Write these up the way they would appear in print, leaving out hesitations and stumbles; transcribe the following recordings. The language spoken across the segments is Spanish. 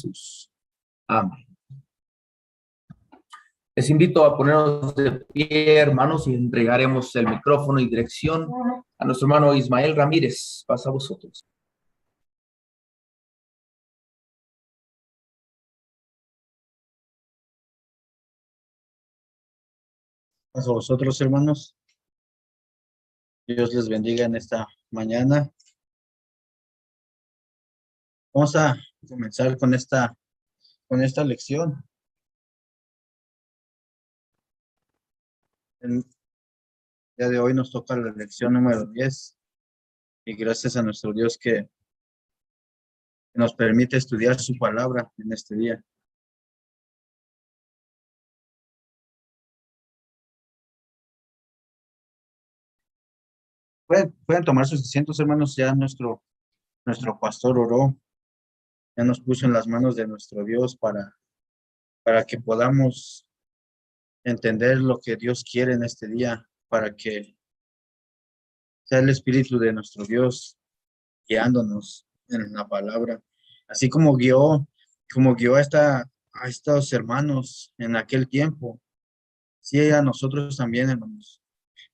Jesús. Amén. Les invito a ponernos de pie, hermanos, y entregaremos el micrófono y dirección a nuestro hermano Ismael Ramírez. Pasa a vosotros. A vosotros, hermanos. Dios les bendiga en esta mañana. Vamos a comenzar con esta lección. El día de hoy nos toca la lección número 10. Y gracias a nuestro Dios que nos permite estudiar su palabra en este día. Pueden tomar sus asientos, hermanos. Ya nuestro pastor oró. Ya nos puso en las manos de nuestro Dios para que podamos entender lo que Dios quiere en este día, para que sea el Espíritu de nuestro Dios guiándonos en la palabra, así como guió a estos hermanos en aquel tiempo, sí a nosotros también, hermanos.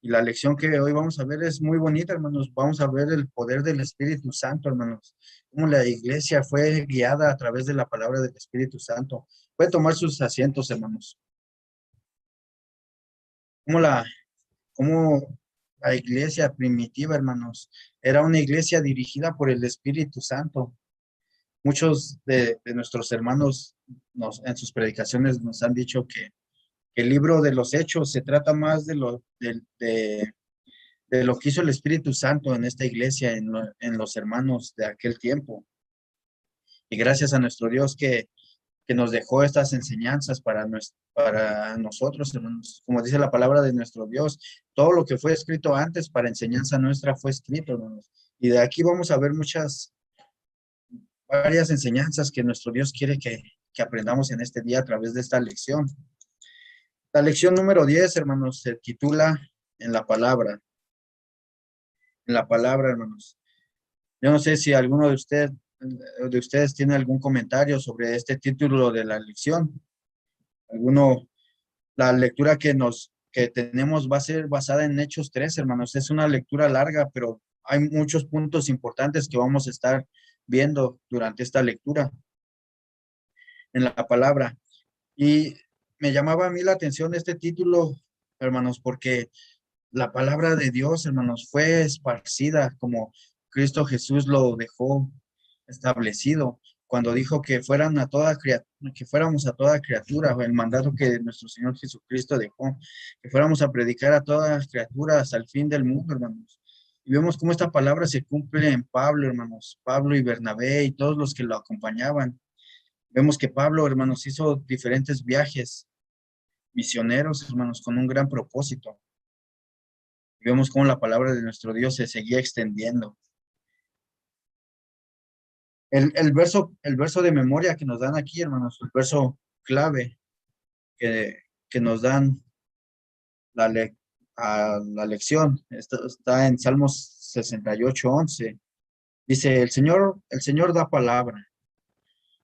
Y la lección que hoy vamos a ver es muy bonita, hermanos. Vamos a ver el poder del Espíritu Santo, hermanos. Cómo la iglesia fue guiada a través de la palabra del Espíritu Santo. Puede tomar sus asientos, hermanos. Cómo la iglesia primitiva, hermanos, era una iglesia dirigida por el Espíritu Santo. Muchos de nuestros hermanos en sus predicaciones nos han dicho que el libro de los Hechos se trata más de lo que hizo el Espíritu Santo en esta iglesia, en los hermanos de aquel tiempo. Y gracias a nuestro Dios que nos dejó estas enseñanzas para nosotros, hermanos. Como dice la palabra de nuestro Dios, todo lo que fue escrito antes para enseñanza nuestra fue escrito, hermanos. Y de aquí vamos a ver varias enseñanzas que nuestro Dios quiere que aprendamos en este día a través de esta lección. La lección número 10, hermanos, se titula En la palabra. En la palabra, hermanos. Yo no sé si alguno de ustedes tiene algún comentario sobre este título de la lección. La lectura que tenemos va a ser basada en Hechos 3, hermanos. Es una lectura larga, pero hay muchos puntos importantes que vamos a estar viendo durante esta lectura en la palabra. Y me llamaba a mí la atención este título, hermanos, porque la palabra de Dios, hermanos, fue esparcida como Cristo Jesús lo dejó establecido cuando dijo que fuéramos a toda criatura, el mandato que nuestro Señor Jesucristo dejó, que fuéramos a predicar a todas las criaturas hasta el fin del mundo, hermanos. Y vemos cómo esta palabra se cumple en Pablo, hermanos, Pablo y Bernabé y todos los que lo acompañaban. Vemos que Pablo, hermanos, hizo diferentes viajes misioneros, hermanos, con un gran propósito. Y vemos cómo la palabra de nuestro Dios se seguía extendiendo. El verso de memoria que nos dan aquí, hermanos, el verso clave que nos dan a la lección, está en Salmos 68:11. Dice, el Señor da palabra.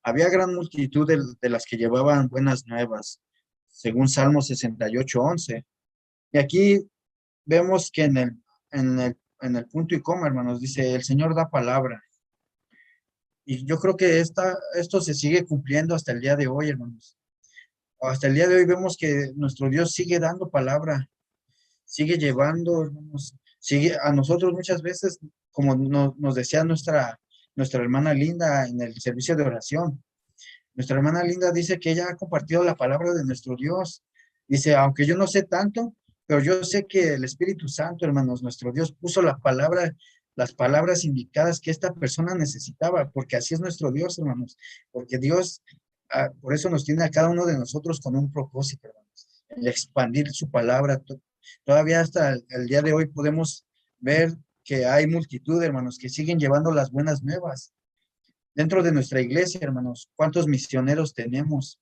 Había gran multitud de las que llevaban buenas nuevas, según Salmos 68:11. Y aquí vemos que en el punto y coma, hermanos, dice, el Señor da palabra. Y yo creo que esto se sigue cumpliendo hasta el día de hoy, hermanos. Hasta el día de hoy vemos que nuestro Dios sigue dando palabra, sigue llevando, hermanos, sigue a nosotros muchas veces, como nos decía nuestra hermana Linda en el servicio de oración. Nuestra hermana Linda dice que ella ha compartido la palabra de nuestro Dios. Dice, aunque yo no sé tanto, pero yo sé que el Espíritu Santo, hermanos, nuestro Dios puso las palabras indicadas que esta persona necesitaba, porque así es nuestro Dios, hermanos. Porque Dios, por eso nos tiene a cada uno de nosotros con un propósito, hermanos. El expandir su palabra. Todavía hasta el día de hoy podemos ver que hay multitud, hermanos, que siguen llevando las buenas nuevas. Dentro de nuestra iglesia, hermanos, ¿cuántos misioneros tenemos?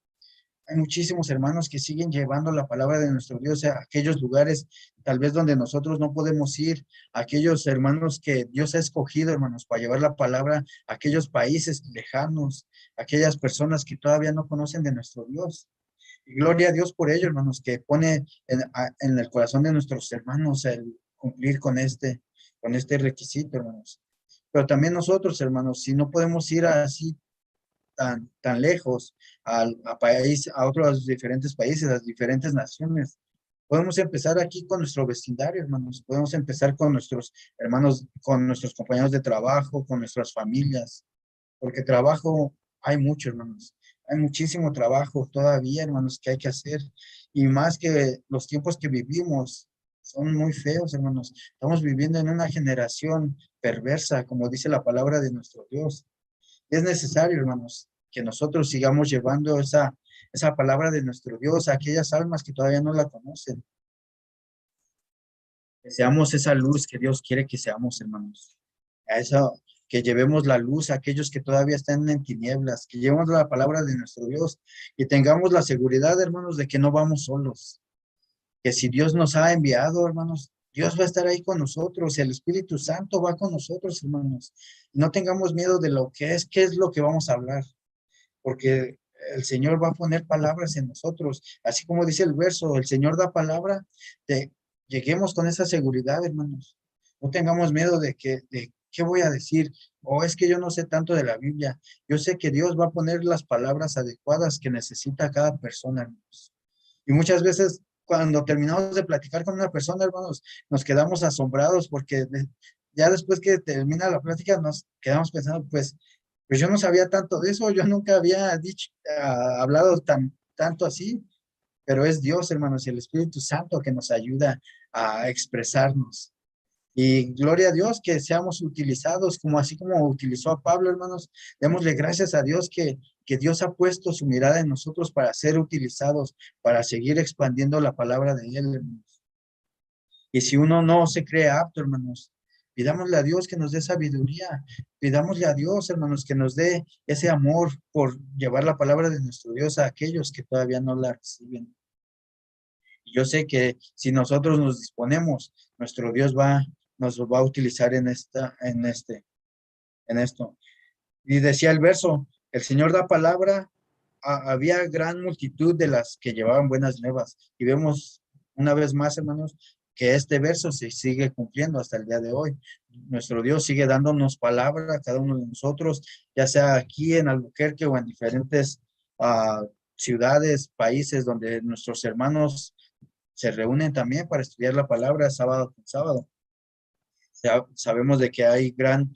Hay muchísimos hermanos que siguen llevando la palabra de nuestro Dios a aquellos lugares, tal vez donde nosotros no podemos ir, aquellos hermanos que Dios ha escogido, hermanos, para llevar la palabra a aquellos países lejanos, aquellas personas que todavía no conocen de nuestro Dios. Y gloria a Dios por ello, hermanos, que pone en el corazón de nuestros hermanos el cumplir con este requisito, hermanos. Pero también nosotros, hermanos, si no podemos ir así tan lejos a otros diferentes países, a las diferentes naciones. Podemos empezar aquí con nuestro vecindario, hermanos. Podemos empezar con nuestros hermanos, con nuestros compañeros de trabajo, con nuestras familias, porque trabajo hay mucho, hermanos. Hay muchísimo trabajo todavía, hermanos, que hay que hacer. Y más que los tiempos que vivimos son muy feos, hermanos. Estamos viviendo en una generación perversa, como dice la palabra de nuestro Dios. Es necesario, hermanos, que nosotros sigamos llevando esa palabra de nuestro Dios a aquellas almas que todavía no la conocen. Que seamos esa luz que Dios quiere que seamos, hermanos. A eso, que llevemos la luz a aquellos que todavía están en tinieblas, que llevemos la palabra de nuestro Dios y tengamos la seguridad, hermanos, de que no vamos solos. Que si Dios nos ha enviado, hermanos, Dios va a estar ahí con nosotros, el Espíritu Santo va con nosotros, hermanos. No tengamos miedo de lo que es, qué es lo que vamos a hablar, porque el Señor va a poner palabras en nosotros. Así como dice el verso, el Señor da palabra, lleguemos con esa seguridad, hermanos. No tengamos miedo de qué voy a decir, o es que yo no sé tanto de la Biblia. Yo sé que Dios va a poner las palabras adecuadas que necesita cada persona, hermanos. Y muchas veces cuando terminamos de platicar con una persona, hermanos, nos quedamos asombrados porque ya después que termina la plática nos quedamos pensando, pues yo no sabía tanto de eso, yo nunca había hablado tanto así, pero es Dios, hermanos, y el Espíritu Santo que nos ayuda a expresarnos. Y gloria a Dios que seamos utilizados como así como utilizó a Pablo, hermanos. Démosle gracias a Dios que Dios ha puesto su mirada en nosotros para ser utilizados, para seguir expandiendo la palabra de Él, hermanos. Y si uno no se cree apto, hermanos, pidámosle a Dios que nos dé sabiduría, pidámosle a Dios, hermanos, que nos dé ese amor por llevar la palabra de nuestro Dios a aquellos que todavía no la reciben. Y yo sé que si nosotros nos disponemos, nuestro Dios nos va a utilizar en esto. Y decía el verso, el Señor da palabra, había gran multitud de las que llevaban buenas nuevas. Y vemos una vez más, hermanos, que este verso se sigue cumpliendo hasta el día de hoy. Nuestro Dios sigue dándonos palabra a cada uno de nosotros, ya sea aquí en Albuquerque o en diferentes ciudades, países donde nuestros hermanos se reúnen también para estudiar la palabra sábado con sábado. Sabemos de que hay gran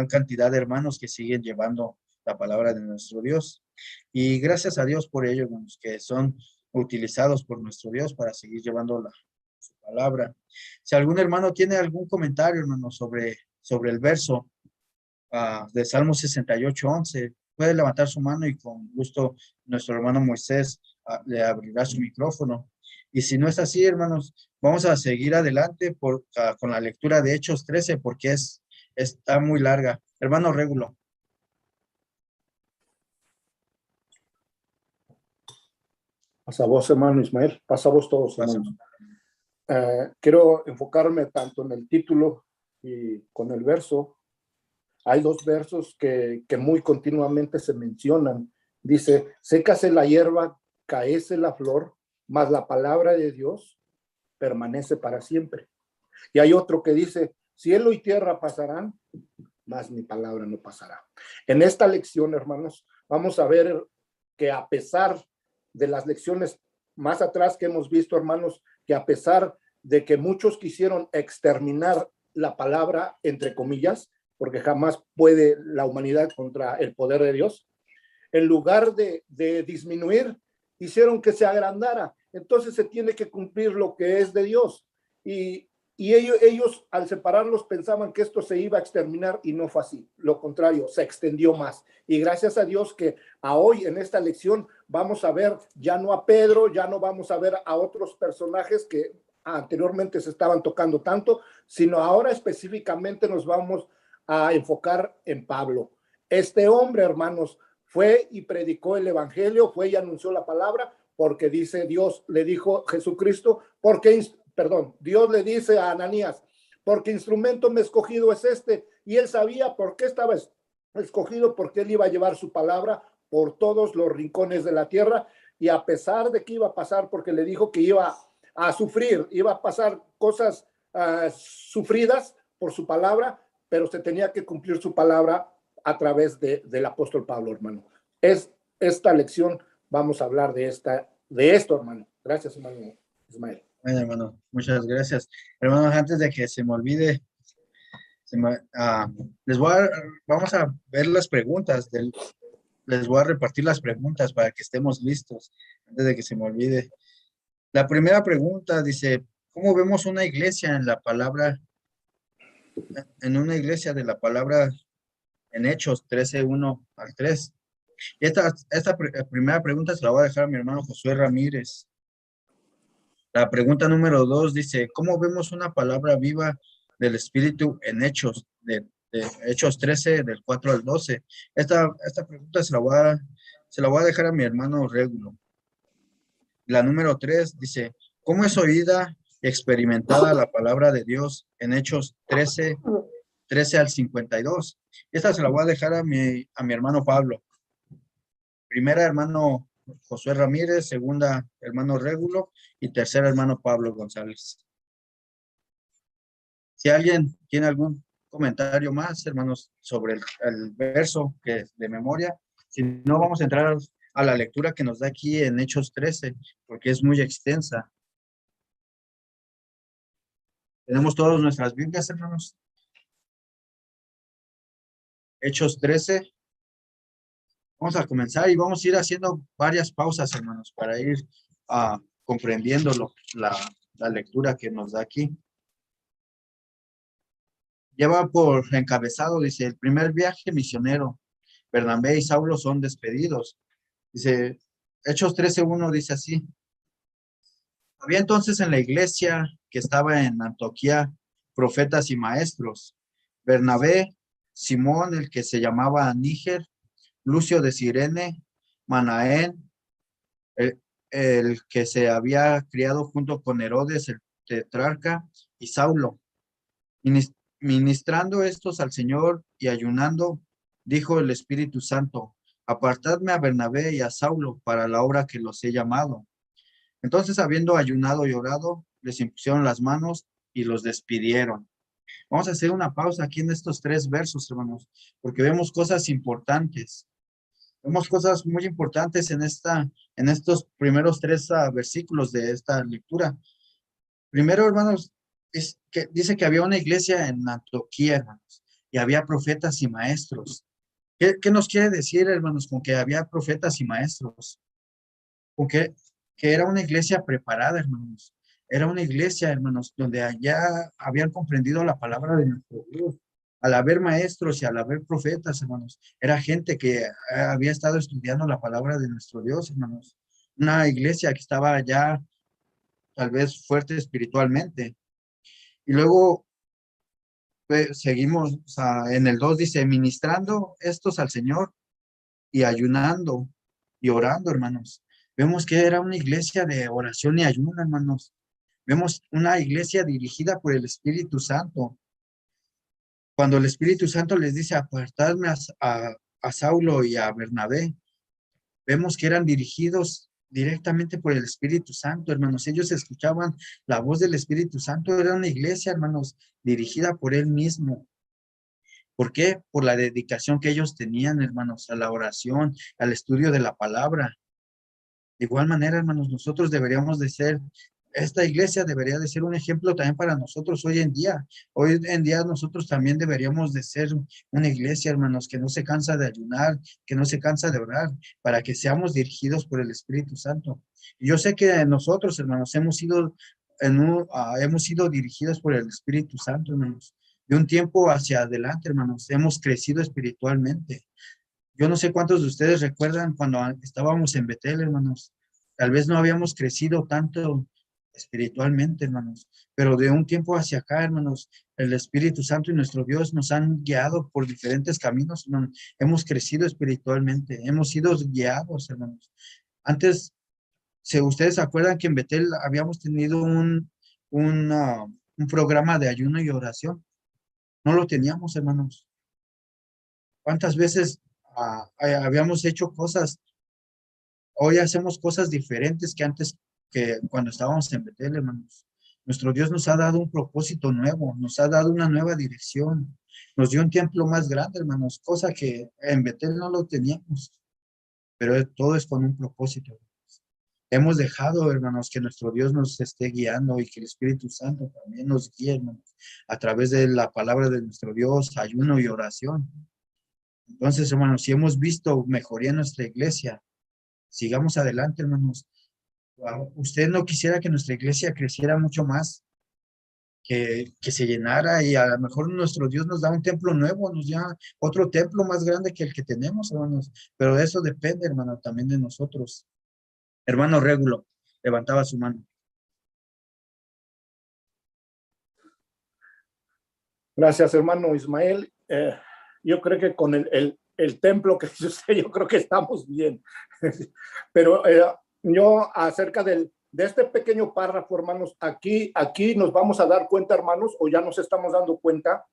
cantidad de hermanos que siguen llevando la palabra de nuestro Dios. Y gracias a Dios por ello, hermanos, que son utilizados por nuestro Dios para seguir llevando su palabra. Si algún hermano tiene algún comentario, hermano, sobre el verso de Salmo 68:11, puede levantar su mano y con gusto nuestro hermano Moisés le abrirá su micrófono. Y si no es así, hermanos, vamos a seguir adelante con la lectura de Hechos 13 porque está muy larga. Hermano Régulo. Pasa vos, hermano Ismael, pasa vos todos, hermanos. Quiero enfocarme tanto en el título y con el verso. Hay dos versos que muy continuamente se mencionan. Dice, sécase la hierba, caece la flor, mas la palabra de Dios permanece para siempre. Y hay otro que dice, cielo y tierra pasarán, mas mi palabra no pasará. En esta lección, hermanos, vamos a ver que a pesar de las lecciones más atrás que hemos visto, hermanos, que a pesar de que muchos quisieron exterminar la palabra, entre comillas, porque jamás puede la humanidad contra el poder de Dios, en lugar de disminuir, hicieron que se agrandara. Entonces se tiene que cumplir lo que es de Dios. Y ellos al separarlos pensaban que esto se iba a exterminar y no fue así. Lo contrario, se extendió más. Y gracias a Dios que a hoy en esta lección vamos a ver ya no a Pedro, ya no vamos a ver a otros personajes que anteriormente se estaban tocando tanto, sino ahora específicamente nos vamos a enfocar en Pablo. Este hombre, hermanos, fue y predicó el evangelio, fue y anunció la palabra, porque dice Dios, le dijo Jesucristo, Dios le dice a Ananías, porque instrumento me escogido es este, y él sabía por qué estaba escogido, porque él iba a llevar su palabra por todos los rincones de la tierra, y a pesar de que iba a pasar, porque le dijo que iba a sufrir, iba a pasar cosas sufridas por su palabra, pero se tenía que cumplir su palabra a través del apóstol Pablo, hermano. Es esta lección, vamos a hablar de esto, hermano. Gracias, hermano Ismael. Bueno, hermano, muchas gracias. Hermanos, antes de que se me olvide, vamos a ver las preguntas, les voy a repartir las preguntas para que estemos listos, antes de que se me olvide. La primera pregunta dice, ¿cómo vemos una iglesia en la palabra, de la palabra en Hechos 13:1 al 3? Y esta primera pregunta se la voy a dejar a mi hermano Josué Ramírez. La pregunta número 2 dice, ¿cómo vemos una palabra viva del Espíritu en Hechos, de Hechos 13, del 4 al 12? Esta pregunta se la voy a dejar a mi hermano Régulo. La número 3 dice, ¿cómo es oída y experimentada la palabra de Dios en Hechos 13 al 52? Esta se la voy a dejar a mi hermano Pablo. Primera, hermano Josué Ramírez. Segunda, hermano Régulo. Y tercera, hermano Pablo González. Si alguien tiene algún comentario más, hermanos, sobre el verso que es de memoria, si no, vamos a entrar a la lectura que nos da aquí en Hechos 13, porque es muy extensa. ¿Tenemos todas nuestras Biblias, hermanos? Hechos 13. Vamos a comenzar y vamos a ir haciendo varias pausas, hermanos, para ir comprendiendo la lectura que nos da aquí. Lleva por encabezado, dice, el primer viaje misionero. Bernabé y Saulo son despedidos. Dice, Hechos 13:1 dice así. Había entonces en la iglesia que estaba en Antioquía profetas y maestros. Bernabé, Simón, el que se llamaba Níger, Lucio de Cirene, Manaén, el que se había criado junto con Herodes el tetrarca, y Saulo. Ministrando estos al Señor y ayunando, dijo el Espíritu Santo, apartadme a Bernabé y a Saulo para la obra que los he llamado. Entonces, habiendo ayunado y orado, les impusieron las manos y los despidieron. Vamos a hacer una pausa aquí en estos 3 versos, hermanos, porque vemos cosas importantes. Vemos cosas muy importantes en estos primeros 3 versículos de esta lectura. Primero, hermanos, es que dice que había una iglesia en Antioquía, hermanos, y había profetas y maestros. ¿Qué nos quiere decir, hermanos, con que había profetas y maestros? Con que era una iglesia preparada, hermanos. Era una iglesia, hermanos, donde allá habían comprendido la palabra de nuestro Dios. Al haber maestros y al haber profetas, hermanos, era gente que había estado estudiando la palabra de nuestro Dios, hermanos. Una iglesia que estaba ya tal vez fuerte espiritualmente. Y luego seguimos, en el 2 dice, ministrando estos al Señor y ayunando y orando, hermanos. Vemos que era una iglesia de oración y ayuno, hermanos. Vemos una iglesia dirigida por el Espíritu Santo. Cuando el Espíritu Santo les dice apartadme a Saulo y a Bernabé, vemos que eran dirigidos directamente por el Espíritu Santo, hermanos. Ellos escuchaban la voz del Espíritu Santo. Era una iglesia, hermanos, dirigida por él mismo. ¿Por qué? Por la dedicación que ellos tenían, hermanos, a la oración, al estudio de la palabra. De igual manera, hermanos, nosotros deberíamos de ser, esta iglesia debería de ser un ejemplo también para nosotros hoy en día. Hoy en día nosotros también deberíamos de ser una iglesia, hermanos, que no se cansa de ayunar, que no se cansa de orar, para que seamos dirigidos por el Espíritu Santo. Y yo sé que nosotros, hermanos, hemos sido dirigidos por el Espíritu Santo, hermanos. De un tiempo hacia adelante, hermanos, hemos crecido espiritualmente. Yo no sé cuántos de ustedes recuerdan cuando estábamos en Betel, hermanos. Tal vez no habíamos crecido tanto espiritualmente, hermanos. Pero de un tiempo hacia acá, hermanos, el Espíritu Santo y nuestro Dios nos han guiado por diferentes caminos, hermanos. Hemos crecido espiritualmente, hemos sido guiados, hermanos. Antes, si ustedes se acuerdan que en Betel habíamos tenido un programa de ayuno y oración. No lo teníamos, hermanos. ¿Cuántas veces habíamos hecho cosas? Hoy hacemos cosas diferentes que antes, que cuando estábamos en Betel, hermanos. Nuestro Dios nos ha dado un propósito nuevo, nos ha dado una nueva dirección. Nos dio un templo más grande, hermanos, cosa que en Betel no lo teníamos. Pero todo es con un propósito. Hemos dejado, hermanos, que nuestro Dios nos esté guiando y que el Espíritu Santo también nos guíe, hermanos, a través de la palabra de nuestro Dios, ayuno y oración. Entonces, hermanos, si hemos visto mejoría en nuestra iglesia, sigamos adelante, hermanos. Usted no quisiera que nuestra iglesia creciera mucho más, que se llenara, y a lo mejor nuestro Dios nos da un templo nuevo, nos da otro templo más grande que el que tenemos, hermanos. Pero eso depende, hermano, también de nosotros. Hermano Régulo, levantaba su mano. Gracias, hermano Ismael. Yo creo que con el templo que dice usted, yo creo que estamos bien. Pero yo acerca de este pequeño párrafo, hermanos, aquí nos vamos a dar cuenta, hermanos, o ya nos estamos dando cuenta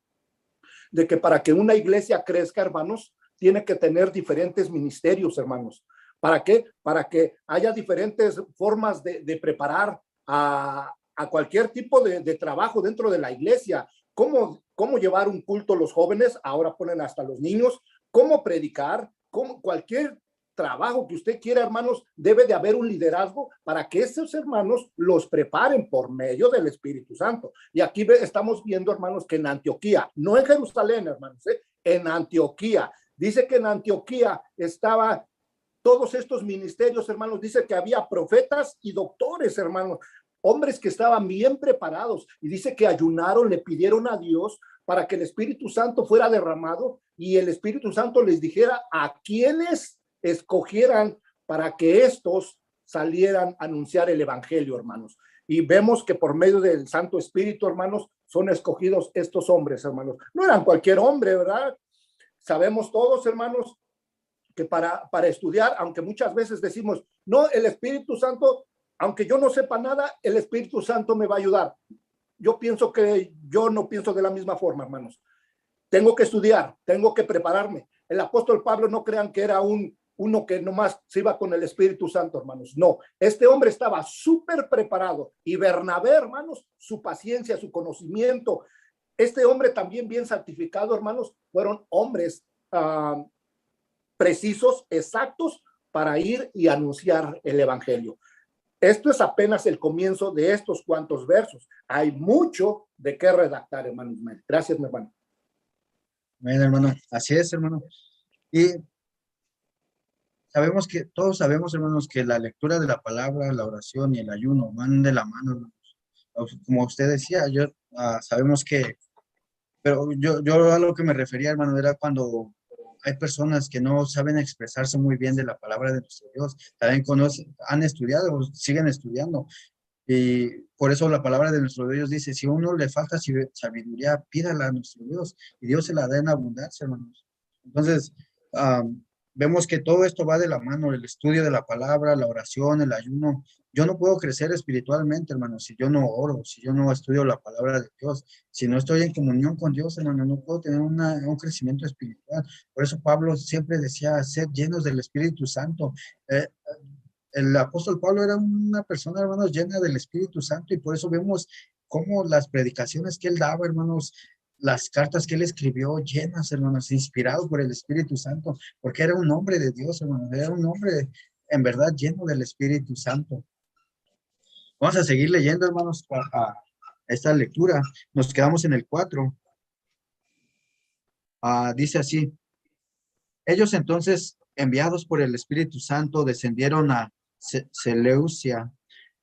de que para que una iglesia crezca, hermanos, tiene que tener diferentes ministerios, hermanos. ¿Para qué? Para que haya diferentes formas de preparar a cualquier tipo de trabajo dentro de la iglesia. ¿Cómo llevar un culto a los jóvenes? Ahora ponen hasta los niños. ¿Cómo predicar? Cualquier trabajo que usted quiera, hermanos, debe de haber un liderazgo para que esos hermanos los preparen por medio del Espíritu Santo. Y aquí estamos viendo, hermanos, que en Antioquía, no en Jerusalén, hermanos, en Antioquía, dice que en Antioquía estaba todos estos ministerios, hermanos. Dice que había profetas y doctores, hermanos, hombres que estaban bien preparados, y dice que ayunaron, le pidieron a Dios para que el Espíritu Santo fuera derramado y el Espíritu Santo les dijera a quienes escogieran para que estos salieran a anunciar el evangelio, hermanos. Y vemos que por medio del Santo Espíritu, hermanos, son escogidos estos hombres, hermanos. No eran cualquier hombre, ¿verdad? Sabemos todos, hermanos, que para estudiar, aunque muchas veces decimos, no, el Espíritu Santo, aunque yo no sepa nada, el Espíritu Santo me va a ayudar. Yo no pienso de la misma forma, hermanos. Tengo que estudiar, tengo que prepararme. El apóstol Pablo, no crean que era uno que nomás se iba con el Espíritu Santo, hermanos. No, este hombre estaba súper preparado. Y Bernabé, hermanos, su paciencia, su conocimiento. Este hombre también bien santificado, hermanos, fueron hombres precisos, exactos, para ir y anunciar el evangelio. Esto es apenas el comienzo de estos cuantos versos. Hay mucho de qué redactar, hermano Ismael. Gracias, mi hermano. Bien, hermano. Así es, hermano. Y todos sabemos, hermanos, que la lectura de la palabra, la oración y el ayuno van de la mano, hermanos. Como usted decía, sabemos que, pero yo a lo que me refería, hermano, era cuando hay personas que no saben expresarse muy bien de la palabra de nuestro Dios. También han estudiado, siguen estudiando. Y por eso la palabra de nuestro Dios dice, si a uno le falta sabiduría, pídala a nuestro Dios, y Dios se la da en abundancia, hermanos. Entonces, vemos que todo esto va de la mano, el estudio de la palabra, la oración, el ayuno. Yo no puedo crecer espiritualmente, hermano, si yo no oro, si yo no estudio la palabra de Dios, si no estoy en comunión con Dios, hermano, no puedo tener un crecimiento espiritual. Por eso Pablo siempre decía, sed llenos del Espíritu Santo. El apóstol Pablo era una persona, hermanos, llena del Espíritu Santo, y por eso vemos cómo las predicaciones que él daba, hermanos, las cartas que él escribió llenas, hermanos, inspirado por el Espíritu Santo, porque era un hombre de Dios, hermanos, era un hombre en verdad lleno del Espíritu Santo. Vamos a seguir leyendo, hermanos, a esta lectura. Nos quedamos en el 4. Dice así: ellos entonces, enviados por el Espíritu Santo, descendieron a Seleucia,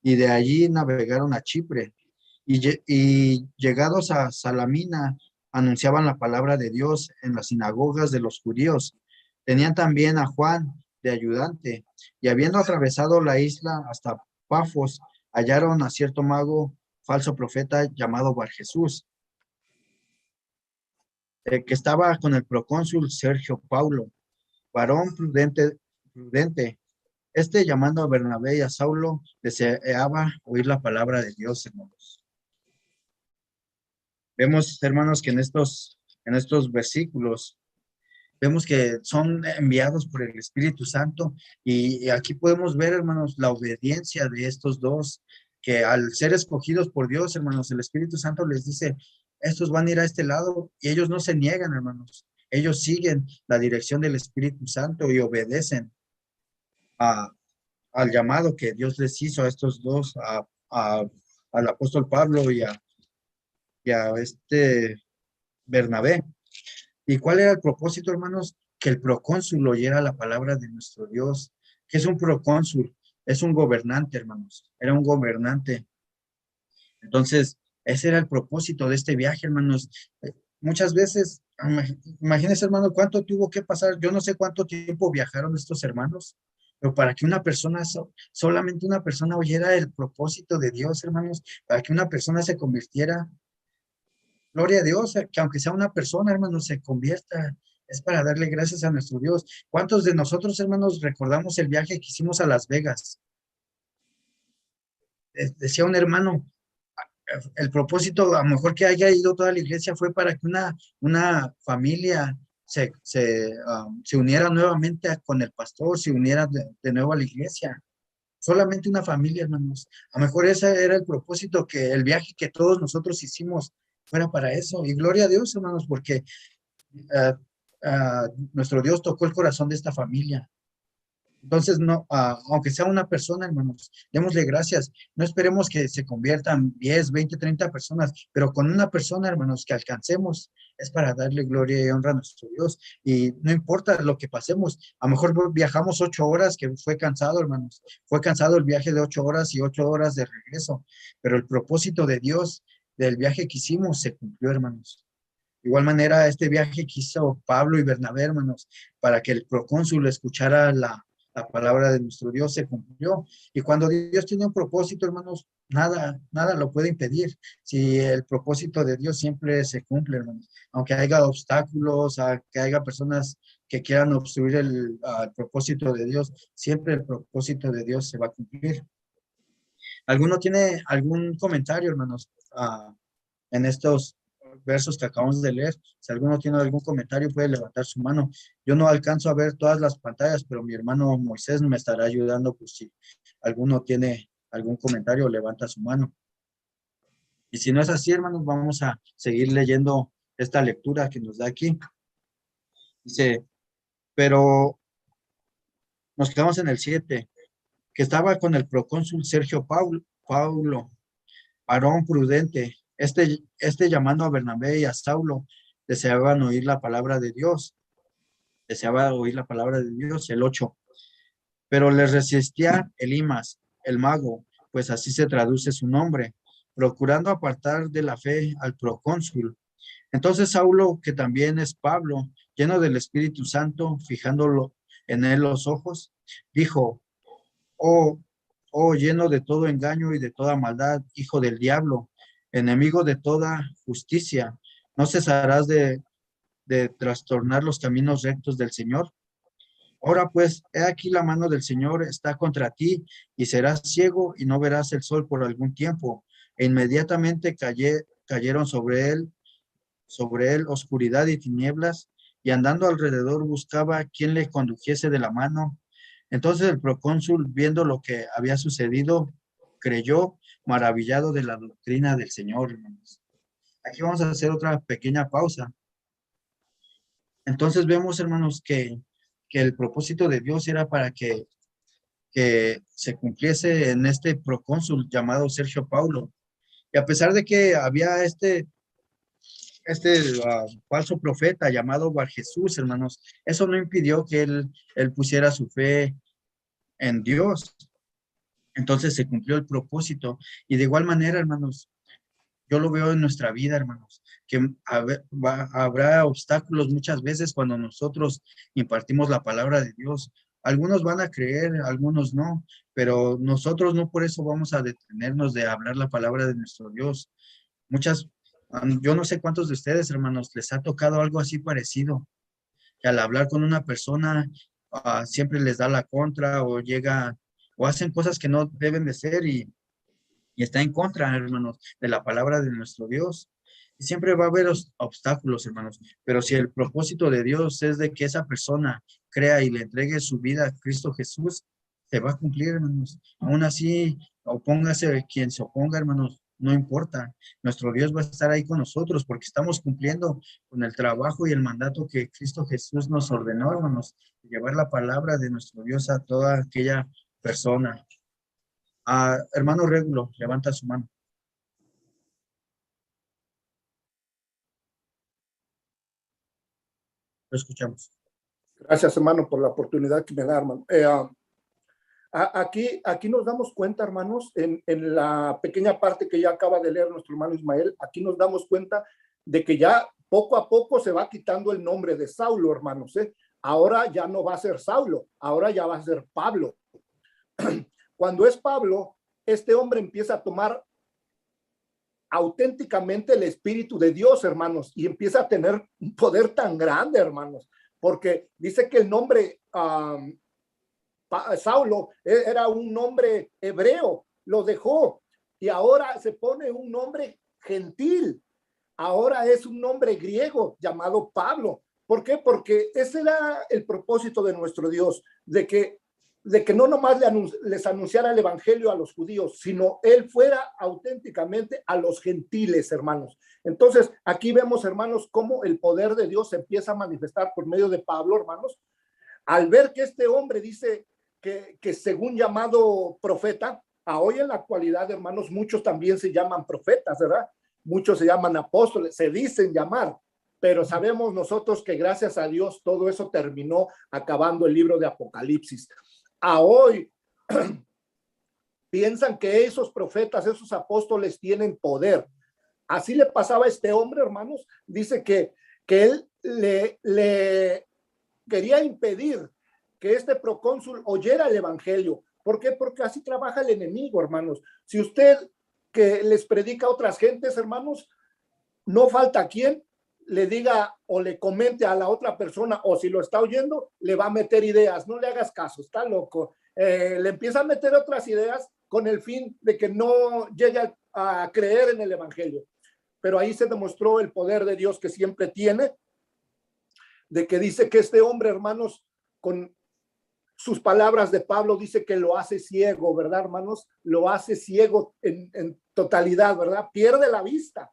y de allí navegaron a Chipre, y llegados a Salamina, anunciaban la palabra de Dios en las sinagogas de los judíos. Tenían también a Juan de ayudante, y habiendo atravesado la isla hasta Pafos, hallaron a cierto mago, falso profeta llamado Bar Jesús, que estaba con el procónsul Sergio Paulo, varón prudente. Este, llamando a Bernabé y a Saulo, deseaba oír la palabra de Dios, hermanos. Vemos, hermanos, que en estos versículos vemos que son enviados por el Espíritu Santo, y aquí podemos ver, hermanos, la obediencia de estos dos, que al ser escogidos por Dios, hermanos, el Espíritu Santo les dice, estos van a ir a este lado, y ellos no se niegan, hermanos. Ellos siguen la dirección del Espíritu Santo y obedecen al llamado que Dios les hizo a estos dos, al apóstol Pablo y a Bernabé. ¿Y cuál era el propósito, hermanos? Que el procónsul oyera la palabra de nuestro Dios. ¿Qué es un procónsul? Es un gobernante, hermanos. Era un gobernante. Entonces, ese era el propósito de este viaje, hermanos. Muchas veces, imagínense, hermano, cuánto tuvo que pasar. Yo no sé cuánto tiempo viajaron estos hermanos, pero para que una persona, solamente una persona oyera el propósito de Dios, hermanos, para que una persona se convirtiera. Gloria a Dios, que aunque sea una persona, hermanos, se convierta. Es para darle gracias a nuestro Dios. ¿Cuántos de nosotros, hermanos, recordamos el viaje que hicimos a Las Vegas? Decía un hermano, el propósito, a lo mejor que haya ido toda la iglesia, fue para que una familia se uniera nuevamente con el pastor, se uniera de nuevo a la iglesia. Solamente una familia, hermanos. A lo mejor ese era el propósito, que el viaje que todos nosotros hicimos fuera para eso. Y gloria a Dios, hermanos, porque nuestro Dios tocó el corazón de esta familia. Entonces, no, aunque sea una persona, hermanos, démosle gracias. No esperemos que se conviertan 10, 20, 30 personas, pero con una persona, hermanos, que alcancemos, es para darle gloria y honra a nuestro Dios. Y no importa lo que pasemos, a lo mejor viajamos 8 horas, que fue cansado, hermanos. Fue cansado el viaje de 8 horas y 8 horas de regreso, pero el propósito de Dios del viaje que hicimos se cumplió, hermanos. De igual manera, este viaje que hizo Pablo y Bernabé, hermanos, para que el procónsul escuchara la palabra de nuestro Dios, se cumplió. Y cuando Dios tiene un propósito, hermanos, nada lo puede impedir. Si el propósito de Dios siempre se cumple, hermanos. Aunque haya obstáculos, que haya personas que quieran obstruir el propósito de Dios, siempre el propósito de Dios se va a cumplir. ¿Alguno tiene algún comentario, hermanos, en estos versos que acabamos de leer? Si alguno tiene algún comentario, puede levantar su mano. Yo no alcanzo a ver todas las pantallas, pero mi hermano Moisés me estará ayudando, pues si alguno tiene algún comentario, levanta su mano. Y si no es así, hermanos, vamos a seguir leyendo esta lectura que nos da aquí. Dice, pero nos quedamos en el 7, que estaba con el procónsul Sergio Paulo, varón prudente. Este llamando a Bernabé y a Saulo, deseaban oír la palabra de Dios. Deseaba oír la palabra de Dios. El 8. Pero les resistía Elimas, el mago, pues así se traduce su nombre, procurando apartar de la fe al procónsul. Entonces Saulo, que también es Pablo, lleno del Espíritu Santo, fijándolo en él los ojos, dijo, oh, lleno de todo engaño y de toda maldad, hijo del diablo, enemigo de toda justicia, ¿no cesarás de trastornar los caminos rectos del Señor? Ahora pues, he aquí la mano del Señor está contra ti, y serás ciego y no verás el sol por algún tiempo. E inmediatamente cayeron sobre él oscuridad y tinieblas, y andando alrededor buscaba quien le condujese de la mano. Entonces el procónsul, viendo lo que había sucedido, creyó, maravillado de la doctrina del Señor, hermanos. Aquí vamos a hacer otra pequeña pausa. Entonces vemos, hermanos, que el propósito de Dios era para que se cumpliese en este procónsul llamado Sergio Paulo. Y a pesar de que había este falso profeta llamado Bar Jesús, hermanos, eso no impidió que él pusiera su fe en Dios. Entonces se cumplió el propósito. Y de igual manera, hermanos, yo lo veo en nuestra vida, hermanos, que habrá obstáculos muchas veces cuando nosotros impartimos la palabra de Dios. Algunos van a creer, algunos no, pero nosotros no por eso vamos a detenernos de hablar la palabra de nuestro Dios. Muchas, yo no sé cuántos de ustedes, hermanos, les ha tocado algo así parecido, que al hablar con una persona siempre les da la contra o llega o hacen cosas que no deben de ser y está en contra, hermanos, de la palabra de nuestro Dios. Y siempre va a haber obstáculos, hermanos, pero si el propósito de Dios es de que esa persona crea y le entregue su vida a Cristo Jesús, se va a cumplir, hermanos. Aún así, opóngase quien se oponga, hermanos, no importa. Nuestro Dios va a estar ahí con nosotros porque estamos cumpliendo con el trabajo y el mandato que Cristo Jesús nos ordenó, hermanos, llevar la palabra de nuestro Dios a toda aquella persona. Hermano Régulo, levanta su mano. Lo escuchamos. Gracias, hermano, por la oportunidad que me da, hermano. Aquí nos damos cuenta, hermanos, en la pequeña parte que ya acaba de leer nuestro hermano Ismael, aquí nos damos cuenta de que ya poco a poco se va quitando el nombre de Saulo, hermanos. Ahora ya no va a ser Saulo, ahora ya va a ser Pablo. Cuando es Pablo, este hombre empieza a tomar auténticamente el Espíritu de Dios, hermanos, y empieza a tener un poder tan grande, hermanos, porque dice que el nombre Saulo era un nombre hebreo, lo dejó y ahora se pone un nombre gentil, ahora es un nombre griego llamado Pablo. ¿Por qué? Porque ese era el propósito de nuestro Dios, de que no nomás les anunciara el evangelio a los judíos, sino él fuera auténticamente a los gentiles, hermanos. Entonces, aquí vemos, hermanos, cómo el poder de Dios se empieza a manifestar por medio de Pablo, hermanos, al ver que este hombre dice que según llamado profeta, a hoy en la actualidad, hermanos, muchos también se llaman profetas, ¿verdad? Muchos se llaman apóstoles, se dicen llamar, pero sabemos nosotros que gracias a Dios todo eso terminó acabando el libro de Apocalipsis. A hoy piensan que esos profetas, esos apóstoles tienen poder. Así le pasaba a este hombre, hermanos. Dice que él le quería impedir que este procónsul oyera el evangelio. ¿Por qué? Porque así trabaja el enemigo, hermanos. Si usted que les predica a otras gentes, hermanos, no falta quien le diga o le comente a la otra persona, o si lo está oyendo, le va a meter ideas. No le hagas caso, está loco. Le empieza a meter otras ideas con el fin de que no llegue a creer en el evangelio. Pero ahí se demostró el poder de Dios que siempre tiene, de que dice que este hombre, hermanos, con sus palabras de Pablo, dice que lo hace ciego, ¿verdad, hermanos? Lo hace ciego en totalidad, ¿verdad? Pierde la vista.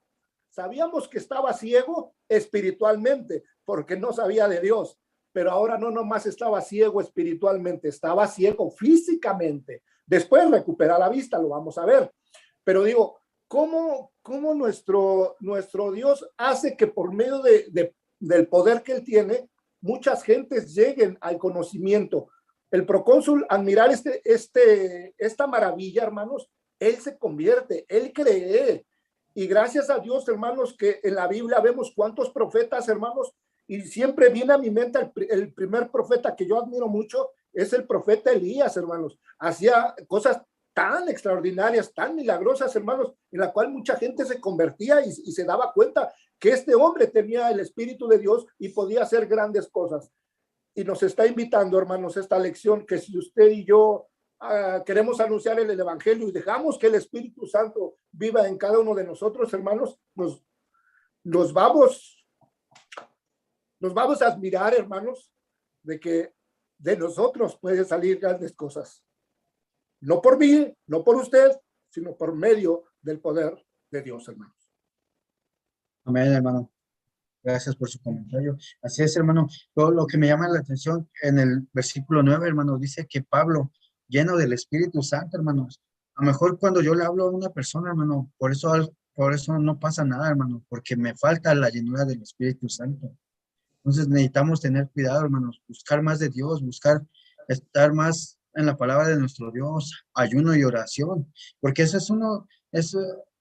Sabíamos que estaba ciego espiritualmente, porque no sabía de Dios, pero ahora no nomás estaba ciego espiritualmente, estaba ciego físicamente. Después recupera la vista, lo vamos a ver. Pero digo, ¿cómo nuestro Dios hace que por medio del poder que él tiene, muchas gentes lleguen al conocimiento? El procónsul, al mirar esta maravilla, hermanos, él se convierte, él cree. Y gracias a Dios, hermanos, que en la Biblia vemos cuántos profetas, hermanos, y siempre viene a mi mente el primer profeta que yo admiro mucho, es el profeta Elías, hermanos. Hacía cosas tan extraordinarias, tan milagrosas, hermanos, en la cual mucha gente se convertía y se daba cuenta que este hombre tenía el Espíritu de Dios y podía hacer grandes cosas. Y nos está invitando, hermanos, esta lección, que si usted y yo queremos anunciar el evangelio y dejamos que el Espíritu Santo viva en cada uno de nosotros, hermanos, nos vamos a admirar, hermanos, de que de nosotros pueden salir grandes cosas. No por mí, no por usted, sino por medio del poder de Dios, hermanos. Amén, hermano. Gracias por su comentario. Así es, hermano. Todo lo que me llama la atención en el versículo 9, hermano, dice que Pablo, lleno del Espíritu Santo, hermanos. A lo mejor cuando yo le hablo a una persona, hermano, por eso no pasa nada, hermano, porque me falta la llenura del Espíritu Santo. Entonces necesitamos tener cuidado, hermanos, buscar más de Dios, buscar estar más en la palabra de nuestro Dios, ayuno y oración, porque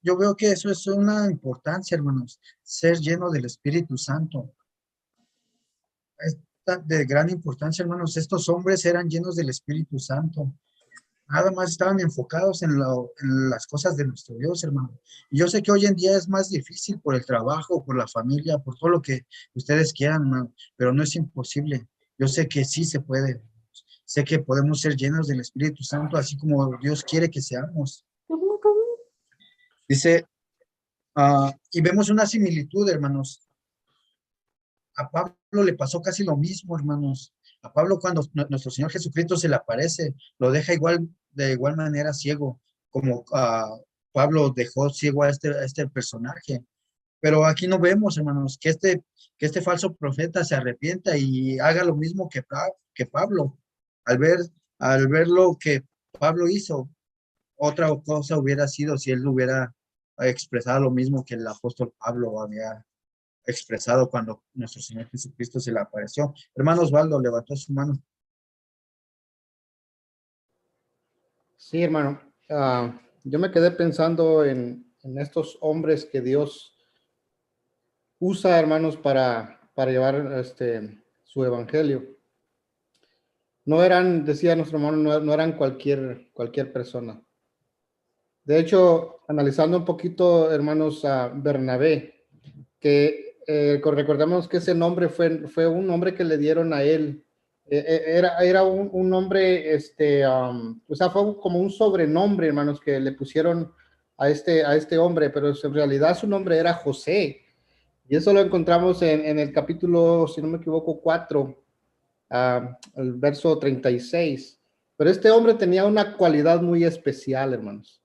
yo veo que eso es una importancia, hermanos, ser lleno del Espíritu Santo. de gran importancia, hermanos. Estos hombres eran llenos del Espíritu Santo. Nada más estaban enfocados en las cosas de nuestro Dios, hermano. Y yo sé que hoy en día es más difícil por el trabajo, por la familia, por todo lo que ustedes quieran, hermano, pero no es imposible. Yo sé que sí se puede. Sé que podemos ser llenos del Espíritu Santo, así como Dios quiere que seamos. Dice, y vemos una similitud, hermanos. A Pablo le pasó casi lo mismo, hermanos. A Pablo cuando nuestro Señor Jesucristo se le aparece, lo deja de igual manera ciego, como Pablo dejó ciego a este personaje. Pero aquí no vemos, hermanos, que este falso profeta se arrepienta y haga lo mismo que Pablo. Al ver lo que Pablo hizo, otra cosa hubiera sido si él hubiera expresado lo mismo que el apóstol Pablo había expresado cuando nuestro Señor Jesucristo se le apareció. Hermano Osvaldo levantó su mano. Sí, hermano. Yo me quedé pensando en estos hombres que Dios usa, hermanos, para llevar su evangelio. No eran, decía nuestro hermano, no eran cualquier persona. De hecho, analizando un poquito, hermanos, a Bernabé, que recordemos que ese nombre fue un nombre que le dieron a él. Era un nombre, o sea, fue como un sobrenombre, hermanos, que le pusieron a este hombre, pero en realidad su nombre era José. Y eso lo encontramos en el capítulo, si no me equivoco, 4, el verso 36. Pero este hombre tenía una cualidad muy especial, hermanos.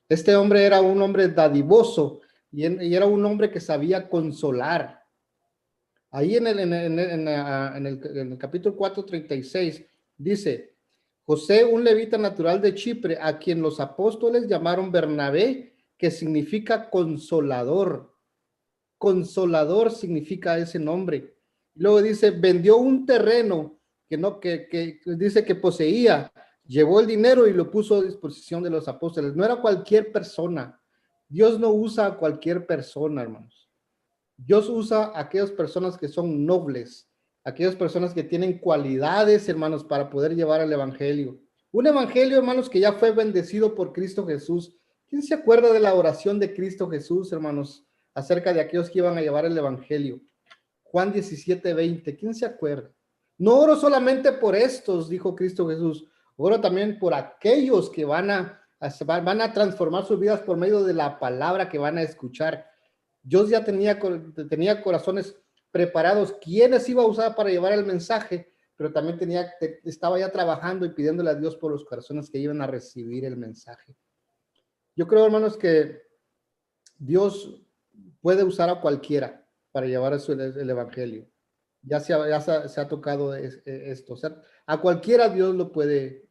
Este hombre era un hombre dadivoso y era un hombre que sabía consolar. Ahí en el capítulo 4:36 dice, José, un levita natural de Chipre, a quien los apóstoles llamaron Bernabé, que significa consolador. Consolador significa ese nombre. Luego dice, vendió un terreno que dice que poseía, llevó el dinero y lo puso a disposición de los apóstoles. No era cualquier persona. Dios no usa a cualquier persona, hermanos. Dios usa a aquellas personas que son nobles, aquellas personas que tienen cualidades, hermanos, para poder llevar el evangelio. Un evangelio, hermanos, que ya fue bendecido por Cristo Jesús. ¿Quién se acuerda de la oración de Cristo Jesús, hermanos, acerca de aquellos que iban a llevar el evangelio? Juan 17:20. ¿Quién se acuerda? No oro solamente por estos, dijo Cristo Jesús, oro también por aquellos que van a transformar sus vidas por medio de la palabra que van a escuchar. Dios ya tenía corazones preparados, quienes iba a usar para llevar el mensaje, pero también estaba ya trabajando y pidiéndole a Dios por los corazones que iban a recibir el mensaje. Yo creo, hermanos, que Dios puede usar a cualquiera para llevar el evangelio. Ya se ha tocado esto. O sea, a cualquiera Dios lo puede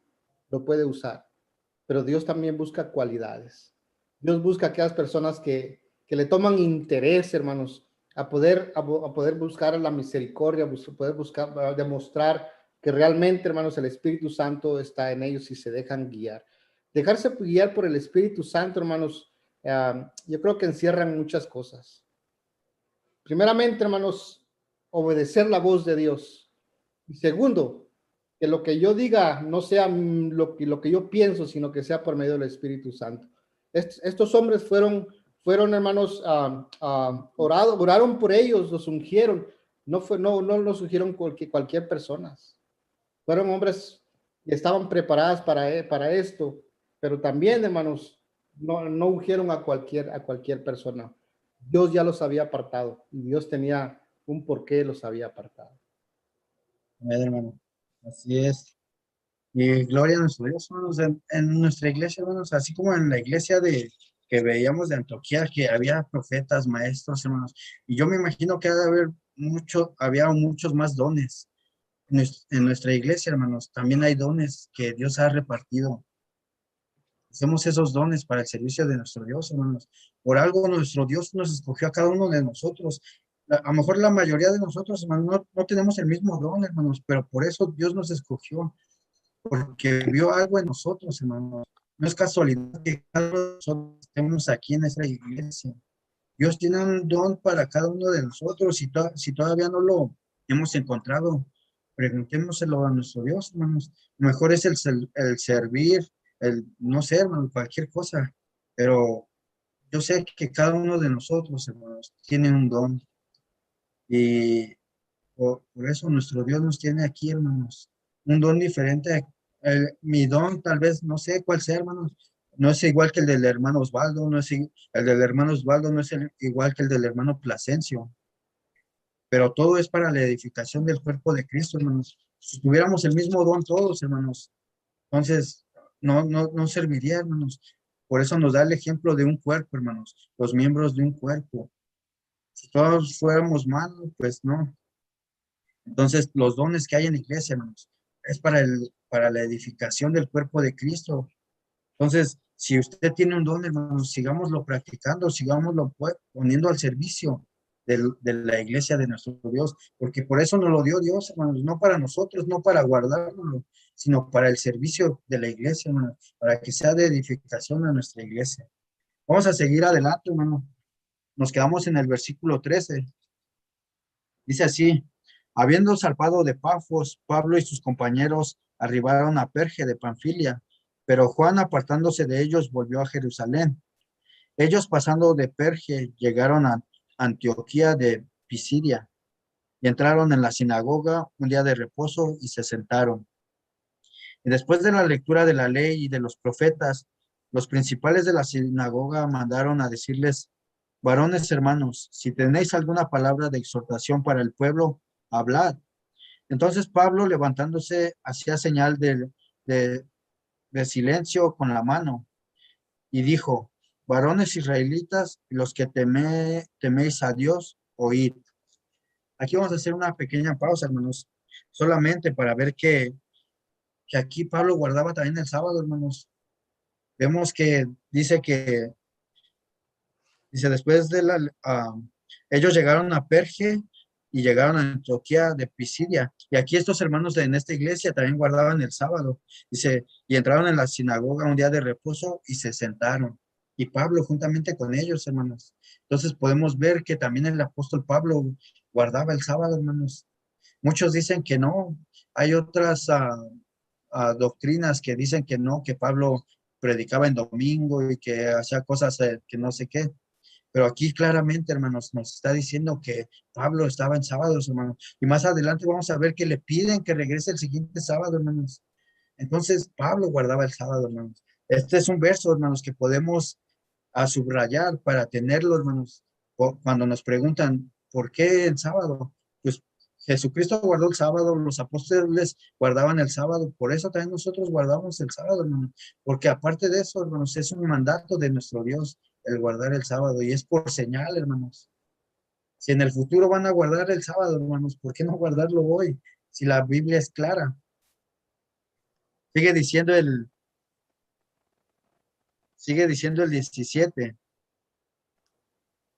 usar, pero Dios también busca cualidades. Dios busca aquellas personas que le toman interés, hermanos, a poder buscar la misericordia, poder buscar, demostrar que realmente, hermanos, el Espíritu Santo está en ellos y se dejan guiar. Dejarse guiar por el Espíritu Santo, hermanos, yo creo que encierran muchas cosas. Primeramente, hermanos, obedecer la voz de Dios. Y segundo, que lo que yo diga no sea lo que yo pienso, sino que sea por medio del Espíritu Santo. Estos hombres fueron hermanos, oraron por ellos, los ungieron. No los ungieron cualquier persona. Fueron hombres que estaban preparadas para esto, pero también, hermanos, no ungieron a cualquier persona. Dios ya los había apartado y Dios tenía un porqué los había apartado. Amén, hermano. Así es. Y gloria a nuestro Dios, hermanos, en nuestra iglesia, hermanos, así como en la iglesia que veíamos de Antioquía, que había profetas, maestros, hermanos, y yo me imagino que había muchos más dones. En nuestra iglesia, hermanos, también hay dones que Dios ha repartido. Hacemos esos dones para el servicio de nuestro Dios, hermanos. Por algo nuestro Dios nos escogió a cada uno de nosotros. A lo mejor la mayoría de nosotros, hermanos, no tenemos el mismo don, hermanos, pero por eso Dios nos escogió, porque vio algo en nosotros, hermanos. No es casualidad que cada uno de nosotros estemos aquí en esta iglesia. Dios tiene un don para cada uno de nosotros y si todavía no lo hemos encontrado, Preguntémoselo a nuestro Dios, hermanos. Lo mejor es el servir, no sé, hermano, cualquier cosa, pero yo sé que cada uno de nosotros, hermanos, tiene un don y por eso nuestro Dios nos tiene aquí, hermanos, un don diferente. Mi don, tal vez, no sé cuál sea, hermanos, no es igual que el del hermano Osvaldo, el del hermano Osvaldo no es igual que el del hermano Plasencio, pero todo es para la edificación del cuerpo de Cristo, hermanos. Si tuviéramos el mismo don todos, hermanos, entonces no serviría, hermanos. Por eso nos da el ejemplo de un cuerpo, hermanos, los miembros de un cuerpo. Si todos fuéramos malos, pues no. Entonces, los dones que hay en la iglesia, hermanos, es para la edificación del cuerpo de Cristo. Entonces, si usted tiene un don, hermanos, sigámoslo practicando, sigámoslo poniendo al servicio de la iglesia de nuestro Dios, porque por eso nos lo dio Dios, hermanos, no para nosotros, no para guardárnoslo, sino para el servicio de la iglesia, hermanos, para que sea de edificación a nuestra iglesia. Vamos a seguir adelante, hermano. Nos quedamos en el versículo 13. Dice así, habiendo zarpado de Pafos, Pablo y sus compañeros arribaron a Perge de Panfilia, pero Juan, apartándose de ellos, volvió a Jerusalén. Ellos, pasando de Perge, llegaron a Antioquía de Pisidia y entraron en la sinagoga un día de reposo y se sentaron. Y después de la lectura de la ley y de los profetas, los principales de la sinagoga mandaron a decirles: varones hermanos, si tenéis alguna palabra de exhortación para el pueblo, hablad. Entonces Pablo, levantándose, hacía señal de, de silencio con la mano y dijo: varones israelitas, los que teméis a Dios, oíd. Aquí vamos a hacer una pequeña pausa, hermanos, solamente para ver que aquí Pablo guardaba también el sábado, hermanos. Vemos que dice, después de ellos llegaron a Perge y llegaron a Antioquía de Pisidia. Y aquí estos hermanos en esta iglesia también guardaban el sábado. Dice, y entraron en la sinagoga un día de reposo y se sentaron. Y Pablo juntamente con ellos, hermanos. Entonces podemos ver que también el apóstol Pablo guardaba el sábado, hermanos. Muchos dicen que no. Hay otras doctrinas que dicen que no, que Pablo predicaba en domingo y que hacía cosas que no sé qué. Pero aquí claramente, hermanos, nos está diciendo que Pablo estaba en sábados, hermanos. Y más adelante vamos a ver que le piden que regrese el siguiente sábado, hermanos. Entonces, Pablo guardaba el sábado, hermanos. Este es un verso, hermanos, que podemos subrayar para tenerlo, hermanos. Cuando nos preguntan, ¿por qué el sábado? Pues Jesucristo guardó el sábado, los apóstoles guardaban el sábado, por eso también nosotros guardamos el sábado, hermanos. Porque aparte de eso, hermanos, es un mandato de nuestro Dios el guardar el sábado y es por señal, hermanos. Si en el futuro van a guardar el sábado, hermanos, ¿por qué no guardarlo hoy? Si la Biblia es clara. Sigue diciendo sigue diciendo el 17.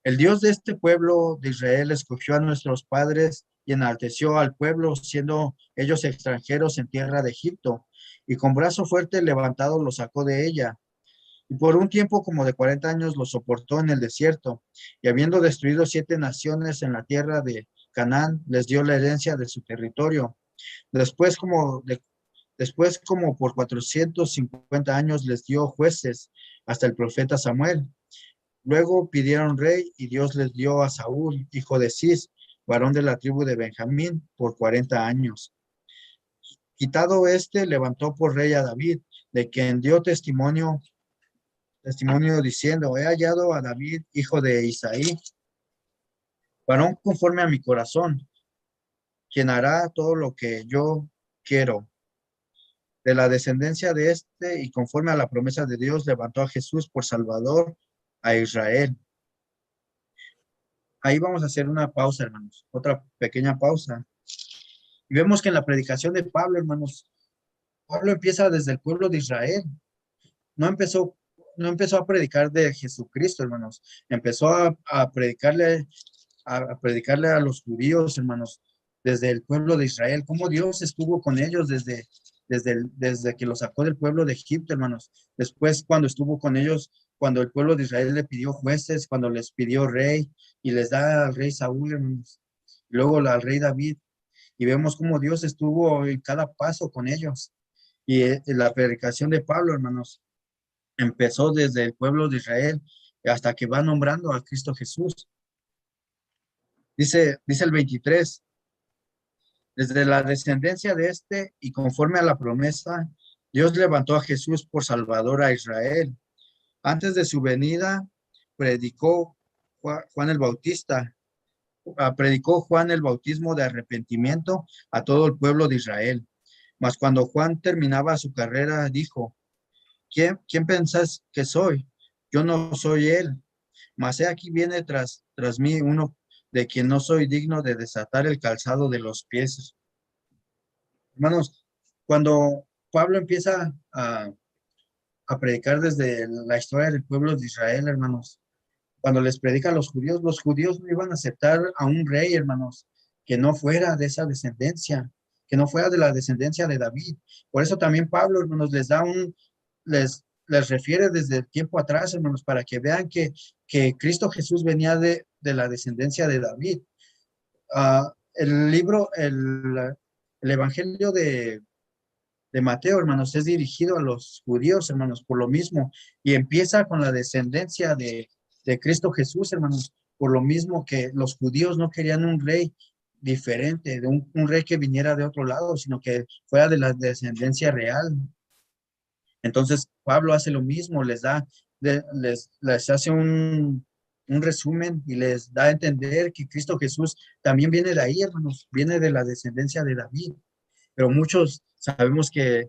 El Dios de este pueblo de Israel escogió a nuestros padres y enalteció al pueblo, siendo ellos extranjeros en tierra de Egipto, y con brazo fuerte levantado los sacó de ella. Y por un tiempo como de 40 años los soportó en el desierto, y habiendo destruido 7 naciones en la tierra de Canaán, les dio la herencia de su territorio. Después después como por 450 años les dio jueces hasta el profeta Samuel. Luego pidieron rey y Dios les dio a Saúl, hijo de Cis, varón de la tribu de Benjamín, por 40 años. Quitado levantó por rey a David, de quien dio testimonio diciendo: he hallado a David, hijo de Isaí, varón conforme a mi corazón, quien hará todo lo que yo quiero. De la descendencia de y conforme a la promesa de Dios, levantó a Jesús por Salvador a Israel. Ahí vamos a hacer una pausa, hermanos, otra pequeña pausa. Y vemos que en la predicación de Pablo, hermanos, Pablo empieza desde el pueblo de Israel. No empezó, no empezó a predicar de Jesucristo, hermanos. Empezó a predicarle a los judíos, hermanos, desde el pueblo de Israel, cómo Dios estuvo con ellos desde que los sacó del pueblo de Egipto, hermanos. Después, cuando estuvo con ellos, cuando el pueblo de Israel le pidió jueces, cuando les pidió rey, y les da al rey Saúl, hermanos. Luego al rey David. y vemos cómo Dios estuvo en cada paso con ellos. Y la predicación de Pablo, hermanos, empezó desde el pueblo de Israel hasta que va nombrando a Cristo Jesús. Dice el 23, desde la descendencia de este y conforme a la promesa, Dios levantó a Jesús por Salvador a Israel. Antes de su venida, predicó Juan el Bautista, predicó Juan el bautismo de arrepentimiento a todo el pueblo de Israel. Mas cuando Juan terminaba su carrera, dijo, ¿quién pensás que soy? Yo no soy él, mas he aquí viene tras mí uno de quien no soy digno de desatar el calzado de los pies. Hermanos, cuando Pablo empieza a predicar desde la historia del pueblo de Israel, hermanos, cuando les predica a los judíos no iban a aceptar a un rey, hermanos, que no fuera de esa descendencia, que no fuera de la descendencia de David. Por eso también Pablo, hermanos, les refiere desde el tiempo atrás, hermanos, para que vean que Cristo Jesús venía de la descendencia de David. El Evangelio de Mateo, hermanos, es dirigido a los judíos, hermanos, por lo mismo, y empieza con la descendencia de Cristo Jesús, hermanos, por lo mismo que los judíos no querían un rey diferente, de un rey que viniera de otro lado, sino que fuera de la descendencia real. Entonces, Pablo hace lo mismo, les hace un resumen y les da a entender que Cristo Jesús también viene de ahí, hermanos, viene de la descendencia de David. Pero muchos sabemos que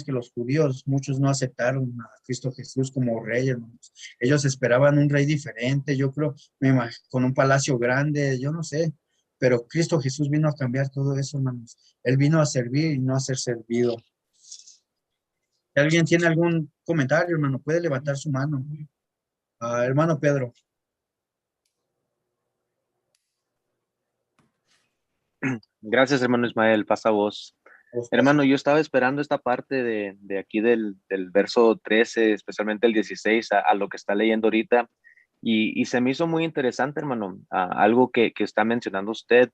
los judíos, muchos no aceptaron a Cristo Jesús como rey, hermanos. Ellos esperaban un rey diferente, yo creo, con un palacio grande, yo no sé. Pero Cristo Jesús vino a cambiar todo eso, hermanos. Él vino a servir y no a ser servido. Si alguien tiene algún comentario, hermano, puede levantar su mano. Hermano Pedro. Gracias, hermano Ismael, pasa voz. Hermano, yo estaba esperando esta parte de aquí del verso 13, especialmente el 16, a lo que está leyendo ahorita, y se me hizo muy interesante, hermano, algo que está mencionando usted.